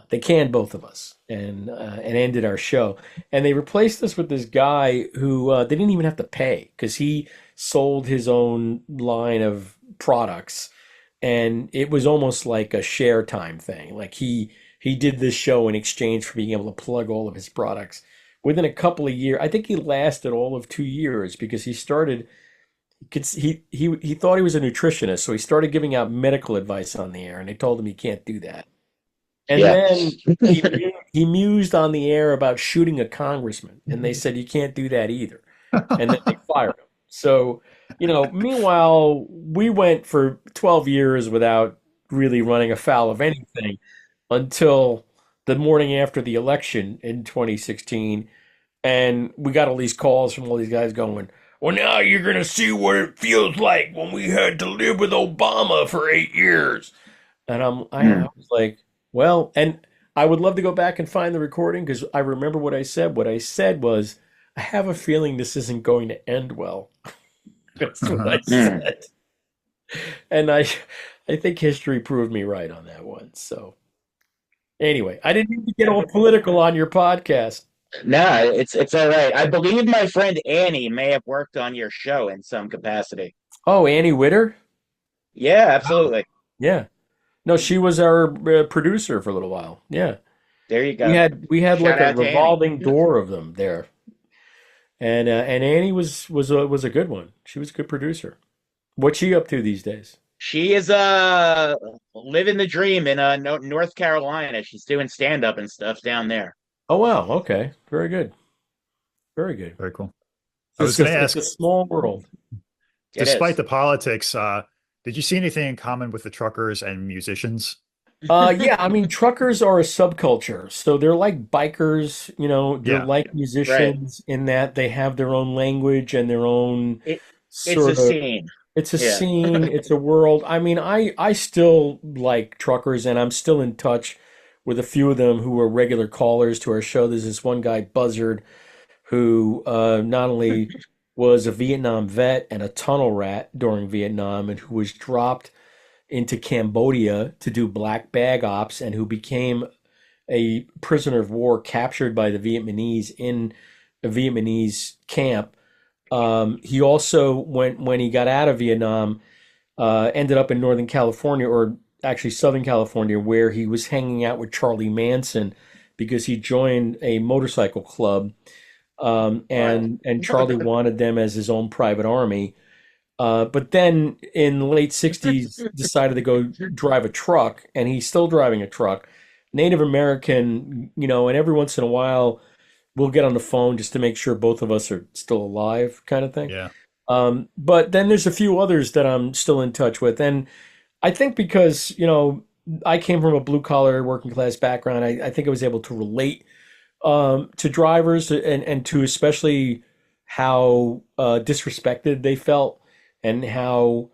they canned both of us and ended our show. And they replaced us with this guy who they didn't even have to pay because he sold his own line of products, and it was almost like a share time thing. Like he did this show in exchange for being able to plug all of his products. Within a couple of years, I think he lasted all of 2 years because he started. He thought he was a nutritionist, so he started giving out medical advice on the air, and they told him he can't do that. And Yeah. then he mused on the air about shooting a congressman, and they said you can't do that either. And then they fired him. So, meanwhile, we went for 12 years without really running afoul of anything until the morning after the election in 2016. And we got all these calls from all these guys going, well, now you're going to see what it feels like when we had to live with Obama for 8 years. And I was like, well, and I would love to go back and find the recording because I remember what I said. What I said was, I have a feeling this isn't going to end well. That's what I said. And I think history proved me right on that one. So anyway, I didn't need to get all political on your podcast. No, it's all right. I believe my friend Annie may have worked on your show in some capacity. Oh, Annie Witter? Yeah, absolutely. Yeah. No, she was our producer for a little while. Yeah. There you go. We had Shout like a out to Annie. revolving door of them there. And Annie was a good one. She was a good producer. What's she up to these days? She is living the dream in North Carolina. She's doing stand up and stuff down there. Oh wow, okay, very good, very good. Very cool. I It's was going just to it's ask, a small world. It despite is. the politics, did you see anything in common with the truckers and musicians? Yeah, I mean, truckers are a subculture, so they're like bikers, they're Yeah. like Right. musicians in that they have their own language and their own It it's a sort of, scene. it's a Yeah. scene, it's a world. I mean, I still like truckers and I'm still in touch with a few of them who are regular callers to our show. There's this one guy, Buzzard, who not only was a Vietnam vet and a tunnel rat during Vietnam and who was dropped into Cambodia to do black bag ops and who became a prisoner of war captured by the Vietnamese in a Vietnamese camp. He also, when he got out of Vietnam, ended up in Northern California, or actually Southern California, where he was hanging out with Charlie Manson because he joined a motorcycle club, Wild. and Charlie wanted them as his own private army. But then in the late 60s, decided to go drive a truck, and he's still driving a truck. Native American, and every once in a while we'll get on the phone just to make sure both of us are still alive, kind of thing. Yeah. But then there's a few others that I'm still in touch with. And I think because, I came from a blue collar working class background, I think I was able to relate to drivers and to especially how disrespected they felt and how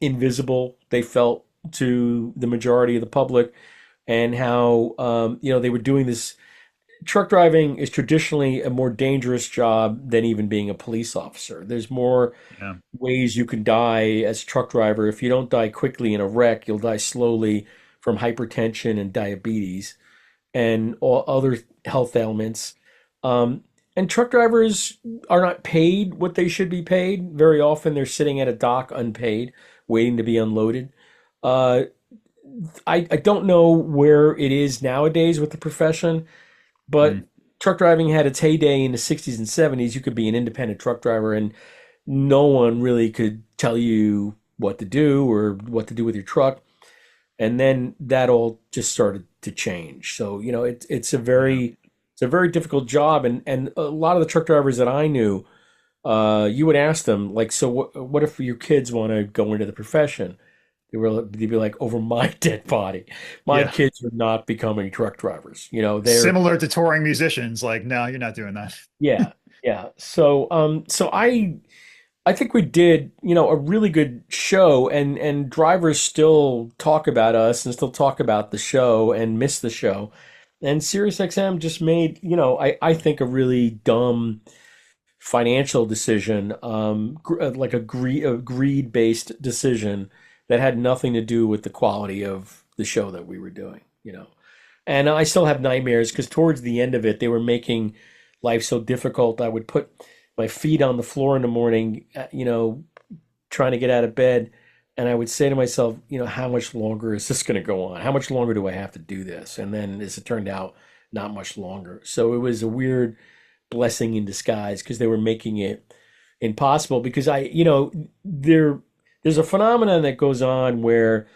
invisible they felt to the majority of the public, and how they were doing this. Truck driving is traditionally a more dangerous job than even being a police officer. There's more Yeah. ways you can die as a truck driver. If you don't die quickly in a wreck, you'll die slowly from hypertension and diabetes and all other health ailments. And truck drivers are not paid what they should be paid. Very often they're sitting at a dock unpaid, waiting to be unloaded. Uh, I don't know where it is nowadays with the profession, but Mm. truck driving had its heyday in the 60s and 70s. You could be an independent truck driver and no one really could tell you what to do or what to do with your truck. And then that all just started to change. So, Yeah. it's a very difficult job. And a lot of the truck drivers that I knew, you would ask them, like, so what if your kids want to go into the profession? They'd be like, over my dead body. My Yeah. kids are not becoming truck drivers. Similar to touring musicians, like, no, you're not doing that. Yeah, yeah. So I think we did, a really good show, and drivers still talk about us and still talk about the show and miss the show. And SiriusXM just made, I think a really dumb financial decision, like a greed-based decision that had nothing to do with the quality of the show that we were doing. And I still have nightmares because towards the end of it, they were making life so difficult. I would put my feet on the floor in the morning, trying to get out of bed. And I would say to myself, how much longer is this going to go on? How much longer do I have to do this? And then, as it turned out, not much longer. So it was a weird blessing in disguise because they were making it impossible. Because there's a phenomenon that goes on where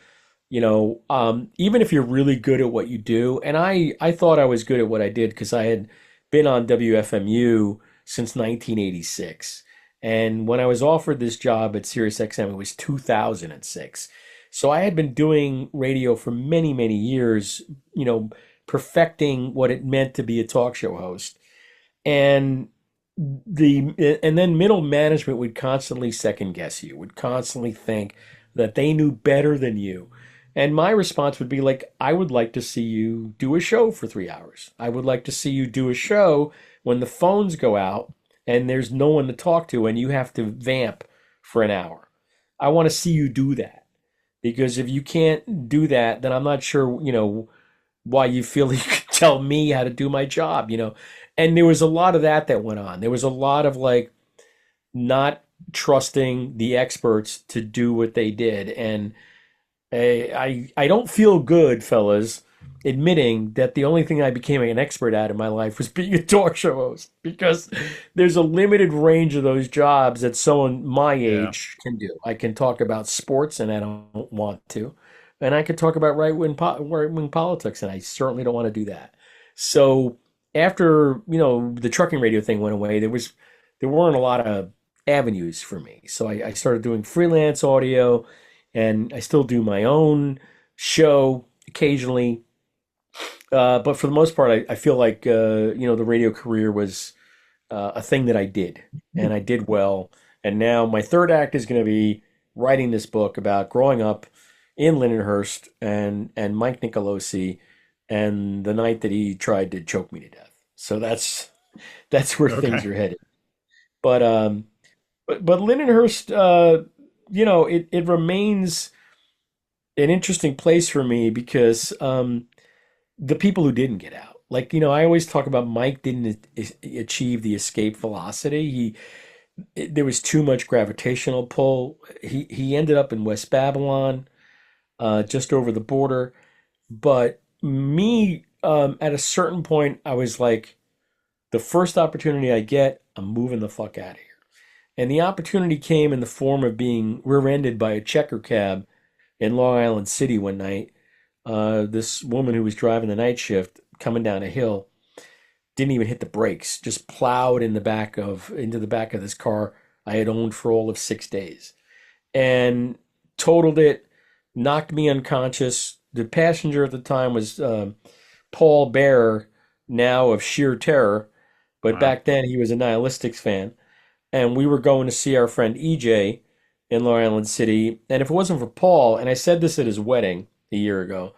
even if you're really good at what you do, and I thought I was good at what I did because I had been on WFMU since 1986. And when I was offered this job at SiriusXM, it was 2006. So I had been doing radio for many, many years, perfecting what it meant to be a talk show host. And then middle management would constantly second guess you, would constantly think that they knew better than you. And my response would be like, I would like to see you do a show for 3 hours. I would like to see you do a show when the phones go out and there's no one to talk to and you have to vamp for an hour. I want to see you do that. Because if you can't do that, then I'm not sure, why you feel you can tell me how to do my job. And there was a lot of that went on. There was a lot of like not trusting the experts to do what they did. And I don't feel good, fellas, admitting that the only thing I became an expert at in my life was being a talk show host, because there's a limited range of those jobs that someone my Yeah. age can do. I can talk about sports, and I don't want to, and I can talk about right wing politics, and I certainly don't want to do that. So after the trucking radio thing went away, there weren't a lot of avenues for me. So I started doing freelance audio, and I still do my own show occasionally, but for the most part, I feel like the radio career was a thing that I did, and I did well. And now my third act is going to be writing this book about growing up in Lindenhurst and Mike Nicolosi, and the night that he tried to choke me to death. So that's where things Okay. are headed. But but Lindenhurst, it remains an interesting place for me because the people who didn't get out. Like, I always talk about Mike didn't achieve the escape velocity. There was too much gravitational pull. He ended up in West Babylon, just over the border. But me, at a certain point, I was like, the first opportunity I get, I'm moving the fuck out of here. And the opportunity came in the form of being rear-ended by a checker cab in Long Island City one night. This woman who was driving the night shift coming down a hill didn't even hit the brakes, just plowed into the back of this car I had owned for all of 6 days, and totaled it, knocked me unconscious. The passenger at the time was Paul Bearer, now of Sheer Terror, but Wow. back then he was a Nihilistics fan, and we were going to see our friend EJ in Long Island City. And if it wasn't for Paul, and I said this at his wedding a year ago,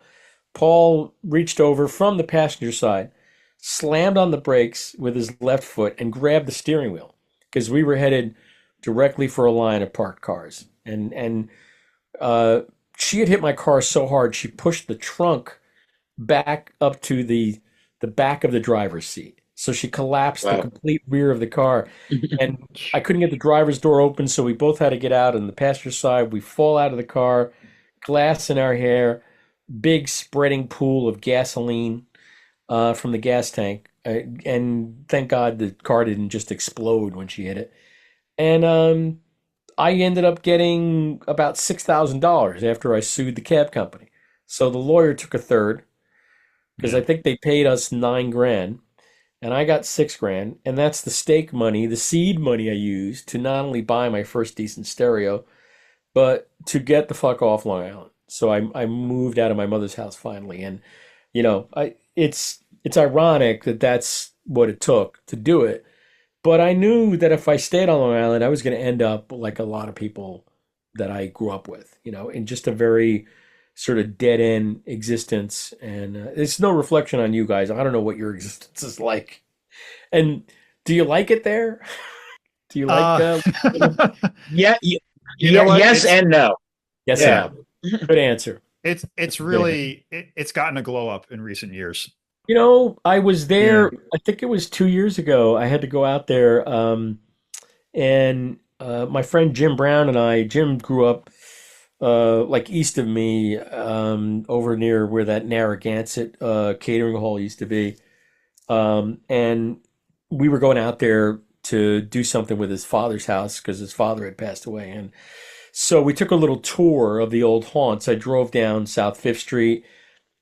Paul reached over from the passenger side, slammed on the brakes with his left foot, and grabbed the steering wheel because we were headed directly for a line of parked cars. And uh, she had hit my car so hard she pushed the trunk back up to the back of the driver's seat. So she collapsed the Wow. complete rear of the car, and I couldn't get the driver's door open, so we both had to get out on the passenger side. We fall out of the car, glass in our hair, big spreading pool of gasoline from the gas tank, and thank God the car didn't just explode when she hit it. And I ended up getting about $6,000 after I sued the cab company. So the lawyer took a third because Yeah. I think they paid us 9 grand, and I got 6 grand, and that's the stake money, the seed money I used to not only buy my first decent stereo, but to get the fuck off Long Island. So I moved out of my mother's house finally, and I it's ironic that that's what it took to do it. But I knew that if I stayed on Long Island, I was going to end up like a lot of people that I grew up with, in just a very sort of dead end existence. And it's no reflection on you guys. I don't know what your existence is like. And do you like it there? Do you like Uh, Yeah, you know what? yes and no. yes and Yeah, no? Good answer. it's Good answer. really it's gotten a glow up in recent years. I was Yeah. there, I think it was 2 years ago. I had to go out there. And my friend Jim Brown and Jim grew up like east of me, over near where that Narragansett catering hall used to be. And we were going out there to do something with his father's house because his father had passed away. And so we took a little tour of the old haunts. I drove down South Fifth Street,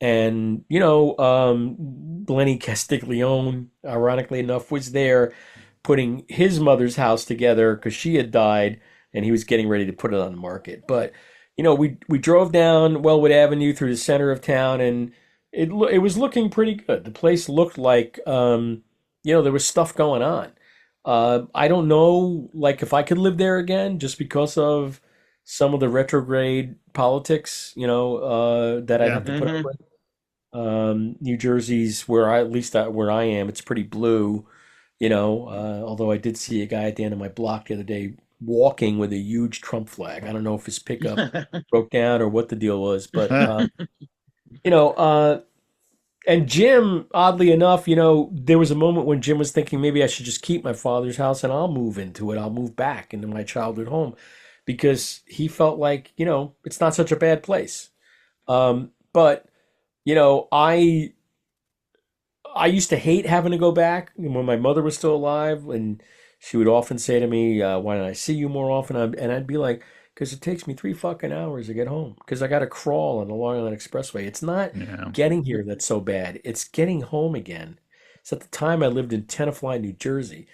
and Lenny Castiglione, ironically enough, was there putting his mother's house together because she had died, and he was getting ready to put it on the market. But we drove down Wellwood Avenue through the center of town, and it was looking pretty good. The place looked like there was stuff going on. I don't know, like, if I could live there again, just because of some of the retrograde politics, that I'd Yeah. have to put up Hmm. with. New Jersey's where I am, it's pretty blue, although I did see a guy at the end of my block the other day walking with a huge Trump flag. I don't know if his pickup broke down or what the deal was, but you know, and Jim, oddly enough, there was a moment when Jim was thinking maybe I should just keep my father's house and I'll move into it. I'll move back into my childhood home because he felt like, it's not such a bad place. But I used to hate having to go back when my mother was still alive, and she would often say to me, "Why don't I see you more often?" And I'd be like, "Because it takes me 3 fucking hours to get home. Because I got to crawl on the Long Island Expressway. It's not Yeah. getting here that's so bad. It's getting home again." So at the time, I lived in Tenafly, New Jersey,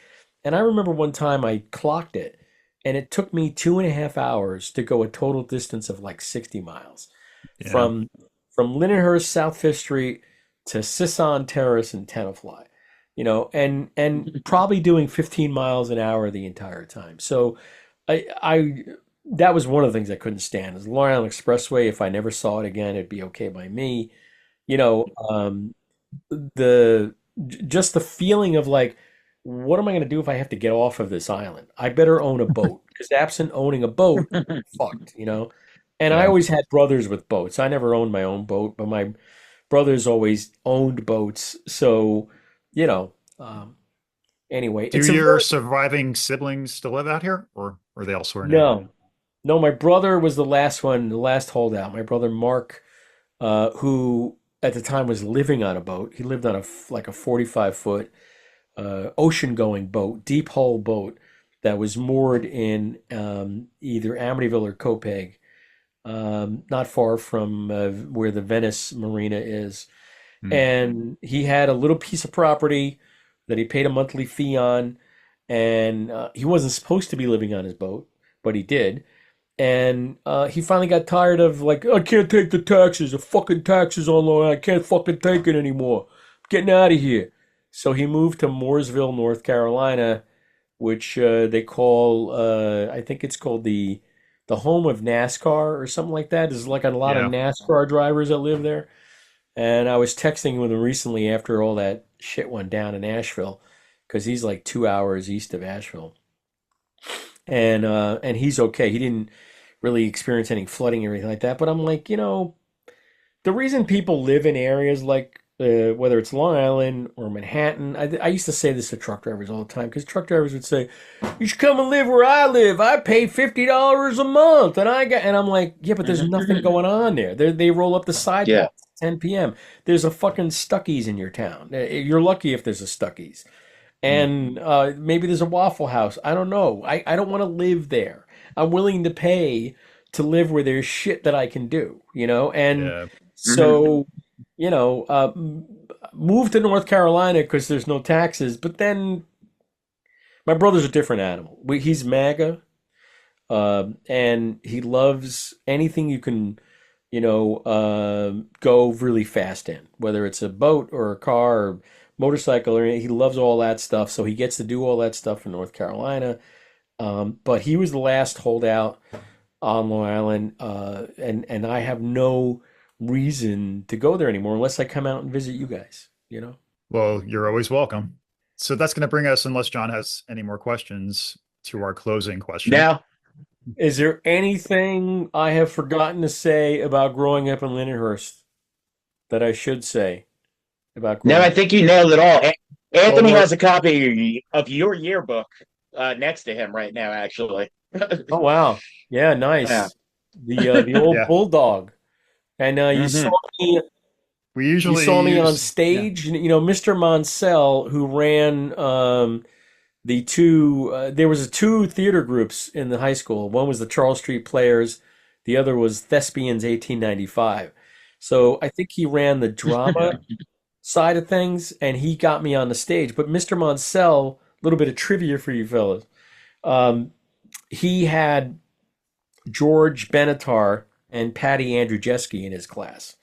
and I remember one time I clocked it, and it took me 2.5 hours to go a total distance of like 60 miles Yeah. from Lindenhurst, South Fifth Street to Sisson Terrace and Tenafly, and probably doing 15 miles an hour the entire time. So I that was one of the things I couldn't stand is the Long Island Expressway. If I never saw it again, it'd be okay by me. You know, the just the feeling of like, what am I going to do if I have to get off of this island? I better own a boat because absent owning a boat, fucked. And I Yeah. always had brothers with boats. I never owned my own boat, but my brothers always owned boats. So, you know, um, anyway, Do it's a your very surviving siblings still live out here, or are they elsewhere now? no, no. My brother was the last one, the last holdout. My brother Mark, who at the time was living on a boat. He lived on like a 45-foot ocean-going boat, deep hull boat that was moored in either Amityville or Copeg, not far from where the Venice Marina is. Hmm. And he had a little piece of property that he paid a monthly fee on, and he wasn't supposed to be living on his boat, but he did. And he finally got tired of like, I can't take the fucking taxes on Long Island. I can't fucking take it anymore. I'm getting out of here. So he moved to Mooresville, North Carolina, which they call, I think it's called the home of NASCAR or something like that. There's like a lot of Yeah. NASCAR drivers that live there. And I was texting with him recently after all that shit went down in Asheville, because he's like 2 hours east of Asheville, and he's okay. He didn't really experience any flooding or anything like that. But I'm like, the reason people live in areas like whether it's Long Island or Manhattan, I used to say this to truck drivers all the time because truck drivers would say, "You should come and live where I live. I pay $50 a month, and I'm like, yeah, but there's nothing going on there. They roll up the Yeah. sidewalk at 10 p.m. There's a fucking Stuckey's in your town. You're lucky if there's a Stuckey's, Hmm. and maybe there's a Waffle House. I don't know. I don't want to live there. I'm willing to pay to live where there's shit that I can do, and Yeah. Mhm. so move to North Carolina because there's no taxes. But then my brother's a different animal. He's MAGA, and he loves anything you can, go really fast in, whether it's a boat or a car or motorcycle or anything. He loves all that stuff. So he gets to do all that stuff in North Carolina. But he was the last holdout on Long Island, and I have no reason to go there anymore unless I come out and visit you guys. Well, you're always welcome. So that's going to bring us, unless John has any more questions, to our closing question. Now, Is there anything I have forgotten to say about growing up in Lindenhurst that I should say about now growing I up? think you nailed it all. Well, Anthony we're has a copy of your yearbook next to him right now, actually. Oh wow, yeah, Yeah. nice. The old yeah, bulldog, and Hmm. we you usually saw me on use yeah. stage. Mr. Monsell, who ran the two there was two theater groups in the high school. One was the Charles Street Players, the other was Thespians 1895. So I think he ran the drama side of things, and he got me on the stage. But Mr. Monsell, a little bit of trivia for you fellas. Um, he had George Benatar and Patty Andrzejewski in his class,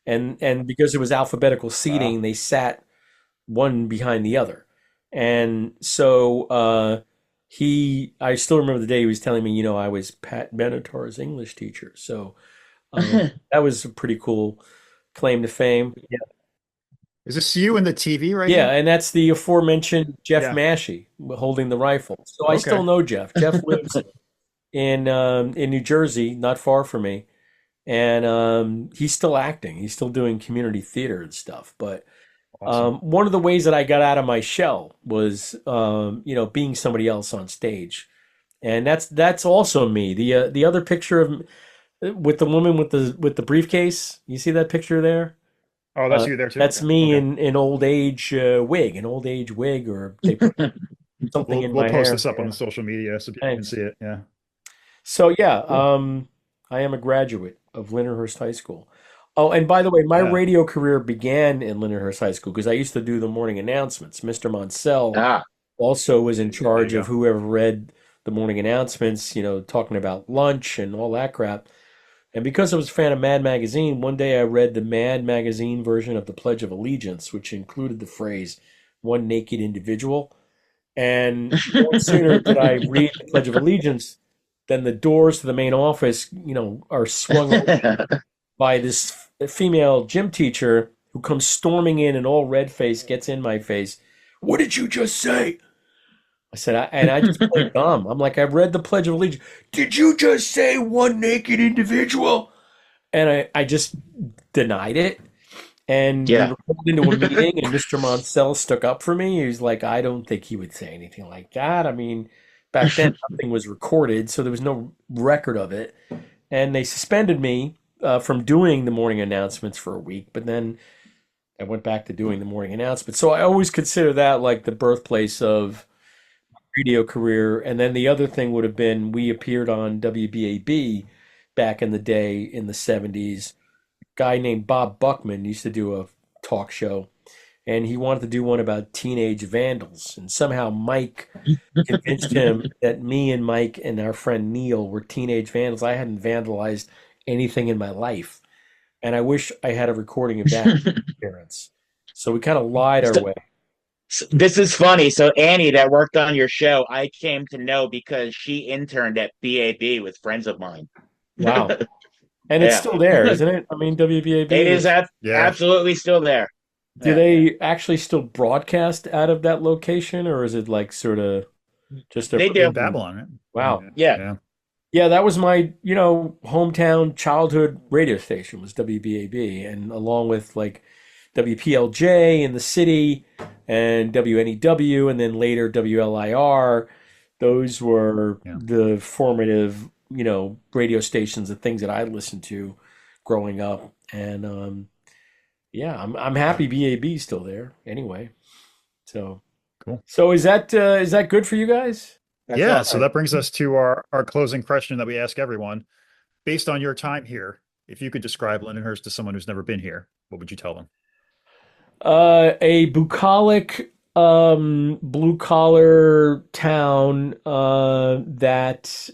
and because it was alphabetical Wow. seating, they sat one behind the other. And so I still remember the day he was telling me, I was Pat Benatar's English teacher. So that was a pretty cool claim to fame. Yeah. Is this you in the TV right Yeah, here? and that's the aforementioned Jeff Yeah. Massey holding the rifle. So I still Okay. know Jeff. Jeff lives in New Jersey, not far from me, and he's still acting. He's still doing community theater and stuff. But Awesome. one of the ways that I got out of my shell was, being somebody else on stage, and that's also me. The other picture of with the woman with the briefcase. You see that picture there? Oh, that's you there too. That's Okay. me Okay. in an old age wig, or they put something in We'll my post hair. this up on Yeah, the social media so people can thanks. see it. Yeah. So yeah, Cool. I am a graduate of Lindenhurst High School. Oh, and by the way, my Yeah. radio career began in Lindenhurst High School because I used to do the morning announcements. Mr. Monsell Ah, also was in There you charge of go. whoever read the morning announcements, talking about lunch and all that crap. And because I was a fan of Mad Magazine, one day I read the Mad Magazine version of the Pledge of Allegiance, which included the phrase "one naked individual." And no sooner did I read the Pledge of Allegiance than the doors to the main office, are swung open by this female gym teacher who comes storming in and all red face, gets in my face. What did you just say? I said, and I just played dumb. I'm like, I read the Pledge of Allegiance. Did you just say one naked individual? And I just denied it. And we yeah. were called into a meeting, and Mr. Monsell stuck up for me. He was like, I don't think he would say anything like that. I mean, back then, nothing was recorded, so there was no record of it. And they suspended me from doing the morning announcements for a week, but then I went back to doing the morning announcements. So I always consider that like the birthplace of radio career. And then the other thing would have been we appeared on WBAB back in the day in the 70s. Guy named Bob Buckman used to do a talk show, and he wanted to do one about teenage vandals. And somehow Mike convinced him that me and Mike and our friend Neil were teenage vandals. I hadn't vandalized anything in my life, and I wish I had a recording of that appearance. So we kind of lied our So, way. this is funny. So Annie, that worked on your show, I came to know because she interned at BAB with friends of mine. Wow. And it's Yeah, still there, isn't it? I mean, it WBAB is is. Yeah. absolutely still there. Do Yeah. they actually still broadcast out of that location, or is it like sort of just a They do. In Babylon, right? wow? Yeah. Yeah. Yeah. Yeah, that was my, hometown childhood radio station was WBAB, and along with like WPLJ in the city and WNEW, and then later WLIR. Those were Yeah. the formative, radio stations and things that I listened to growing up. And yeah, I'm happy BAB is still there anyway. So Cool. so is that good for you guys? That's Yeah. So awesome. that brings us to our closing question that we ask everyone. Based on your time here, if you could describe Lindenhurst to someone who's never been here, what would you tell them? A bucolic, blue collar town that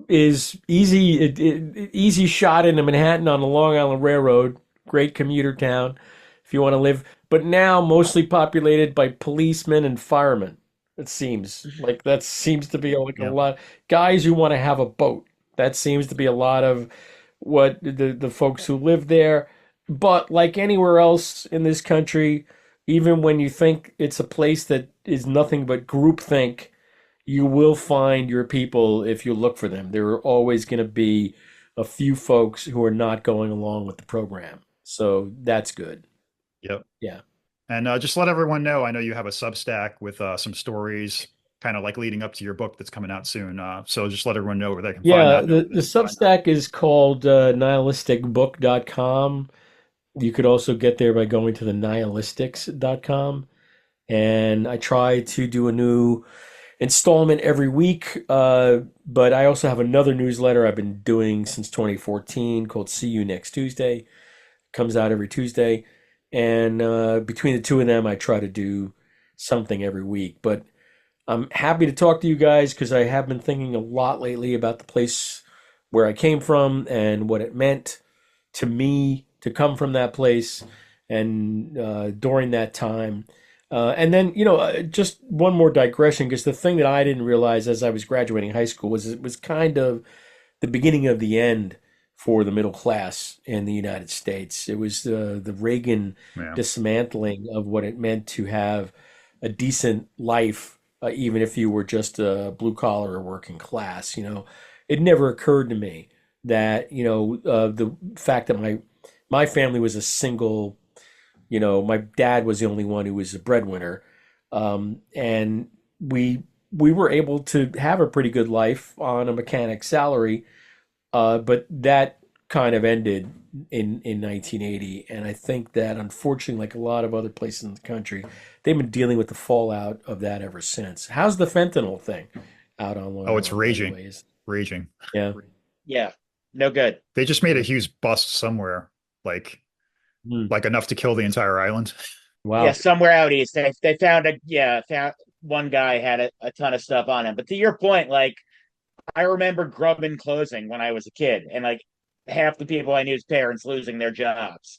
is easy shot into Manhattan on the Long Island Railroad. Great commuter town if you want to live, but now mostly populated by policemen and firemen. It seems like that seems to be like a Yeah. lot guys who want to have a boat. That seems to be a lot of what the folks who live there. But like anywhere else in this country, even when you think it's a place that is nothing but groupthink, you will find your people if you look for them. There are always going to be a few folks who are not going along with the program. So that's good. Yep. Yeah. And just let everyone know, I know you have a Substack with some stories kind of like leading up to your book that's coming out soon. So just let everyone know where they can find Yeah, that. the Substack is called nihilisticbook.com. You could also get there by going to the nihilistics.com. And I try to do a new installment every week. But I also have another newsletter I've been doing since 2014 called See You Next Tuesday. Comes out every Tuesday. And between the two of them, I try to do something every week. But I'm happy to talk to you guys because I have been thinking a lot lately about the place where I came from and what it meant to me to come from that place and during that time. And then, just one more digression because the thing that I didn't realize as I was graduating high school was it was kind of the beginning of the end for the middle class in the United States. It was the Reagan Yeah. dismantling of what it meant to have a decent life, even if you were just a blue collar or working class. It never occurred to me that the fact that my family was a single. My dad was the only one who was a breadwinner, and we were able to have a pretty good life on a mechanic's salary, but that kind of ended in 1980, and I think that unfortunately, like a lot of other places in the country, they've been dealing with the fallout of that ever since. How's the fentanyl thing out on Long Oh, it's Island, by the raging. way? Raging. Yeah. Yeah, no good. They just made a huge bust somewhere, like Hmm. enough to kill the entire island. Wow. Yeah, somewhere out east, they found found one guy had a ton of stuff on him. But to your point, like I remember Grubman closing when I was a kid, and like half the people I knew's parents losing their jobs.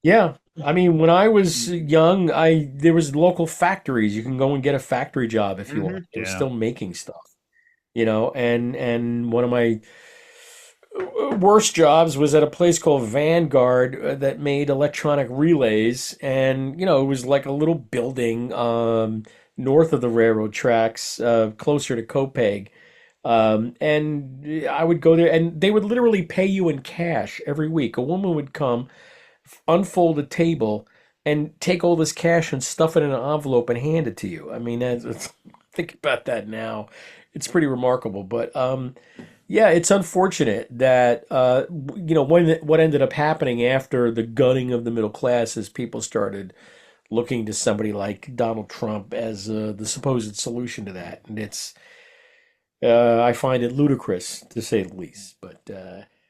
Yeah. I mean, when I was young, I there was local factories. You can go and get a factory job if you want. They were Yeah. still making stuff, and one of my worst jobs was at a place called Vanguard that made electronic relays, and it was like a little building north of the railroad tracks, closer to Copeg. And I would go there, and they would literally pay you in cash every week. A woman would come, unfold a table, and take all this cash and stuff it in an envelope and hand it to you. I mean, think about that now. It's pretty remarkable. But yeah, it's unfortunate that what ended up happening after the gutting of the middle class is people started looking to somebody like Donald Trump as the supposed solution to that, and I find it ludicrous to say the least. But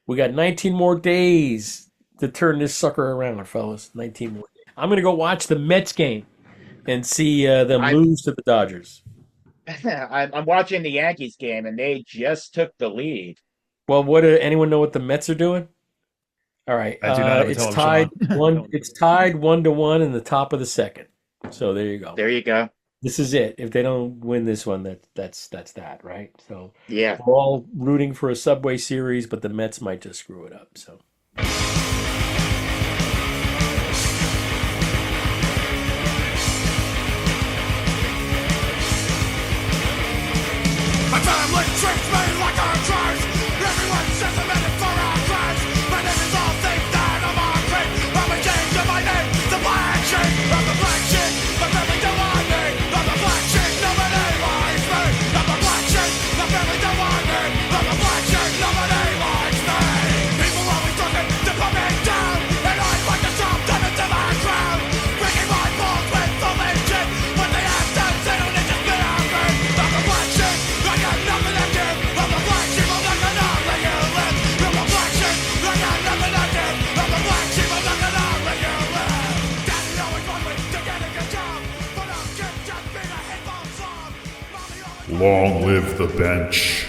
we got 19 more days to turn this sucker around, fellas. 19 more days. I'm gonna go watch the Mets game and see them lose to the Dodgers. I'm watching the Yankees game, and they just took the lead. Well, anyone know what the Mets are doing? All right, I do not have a it's television tied on. one. It's tied 1-1 in the top of the second. So there you go. There you go. This is it. If they don't win this one, that's that, right? So Yeah. we're all rooting for a Subway Series, but the Mets might just screw it up. So. My family treats me like a trash. Everyone says I'm in it for our crash. My name is all things that I'm on great. I'm a change of my name, the black sheep. I'm the black sheep, my family don't want me. I'm the black sheep, nobody likes me. I'm the black sheep, my family don't want me. I'm the black sheep, nobody likes me. People always looking to put me down, and I'd like to drop them into the ground. Breaking my balls with foolish shit, but they have to say don't need to spit on me. I'm the black sheep. I got nothing to give. I'm the black sheep. I'm not gonna let you live. I'm the black sheep. I got nothing to give. I'm the black sheep. I'm not gonna let you live. Daddy always wants me to get a good job, but I'm just being a hateful slob. Mommy always Long live the bench.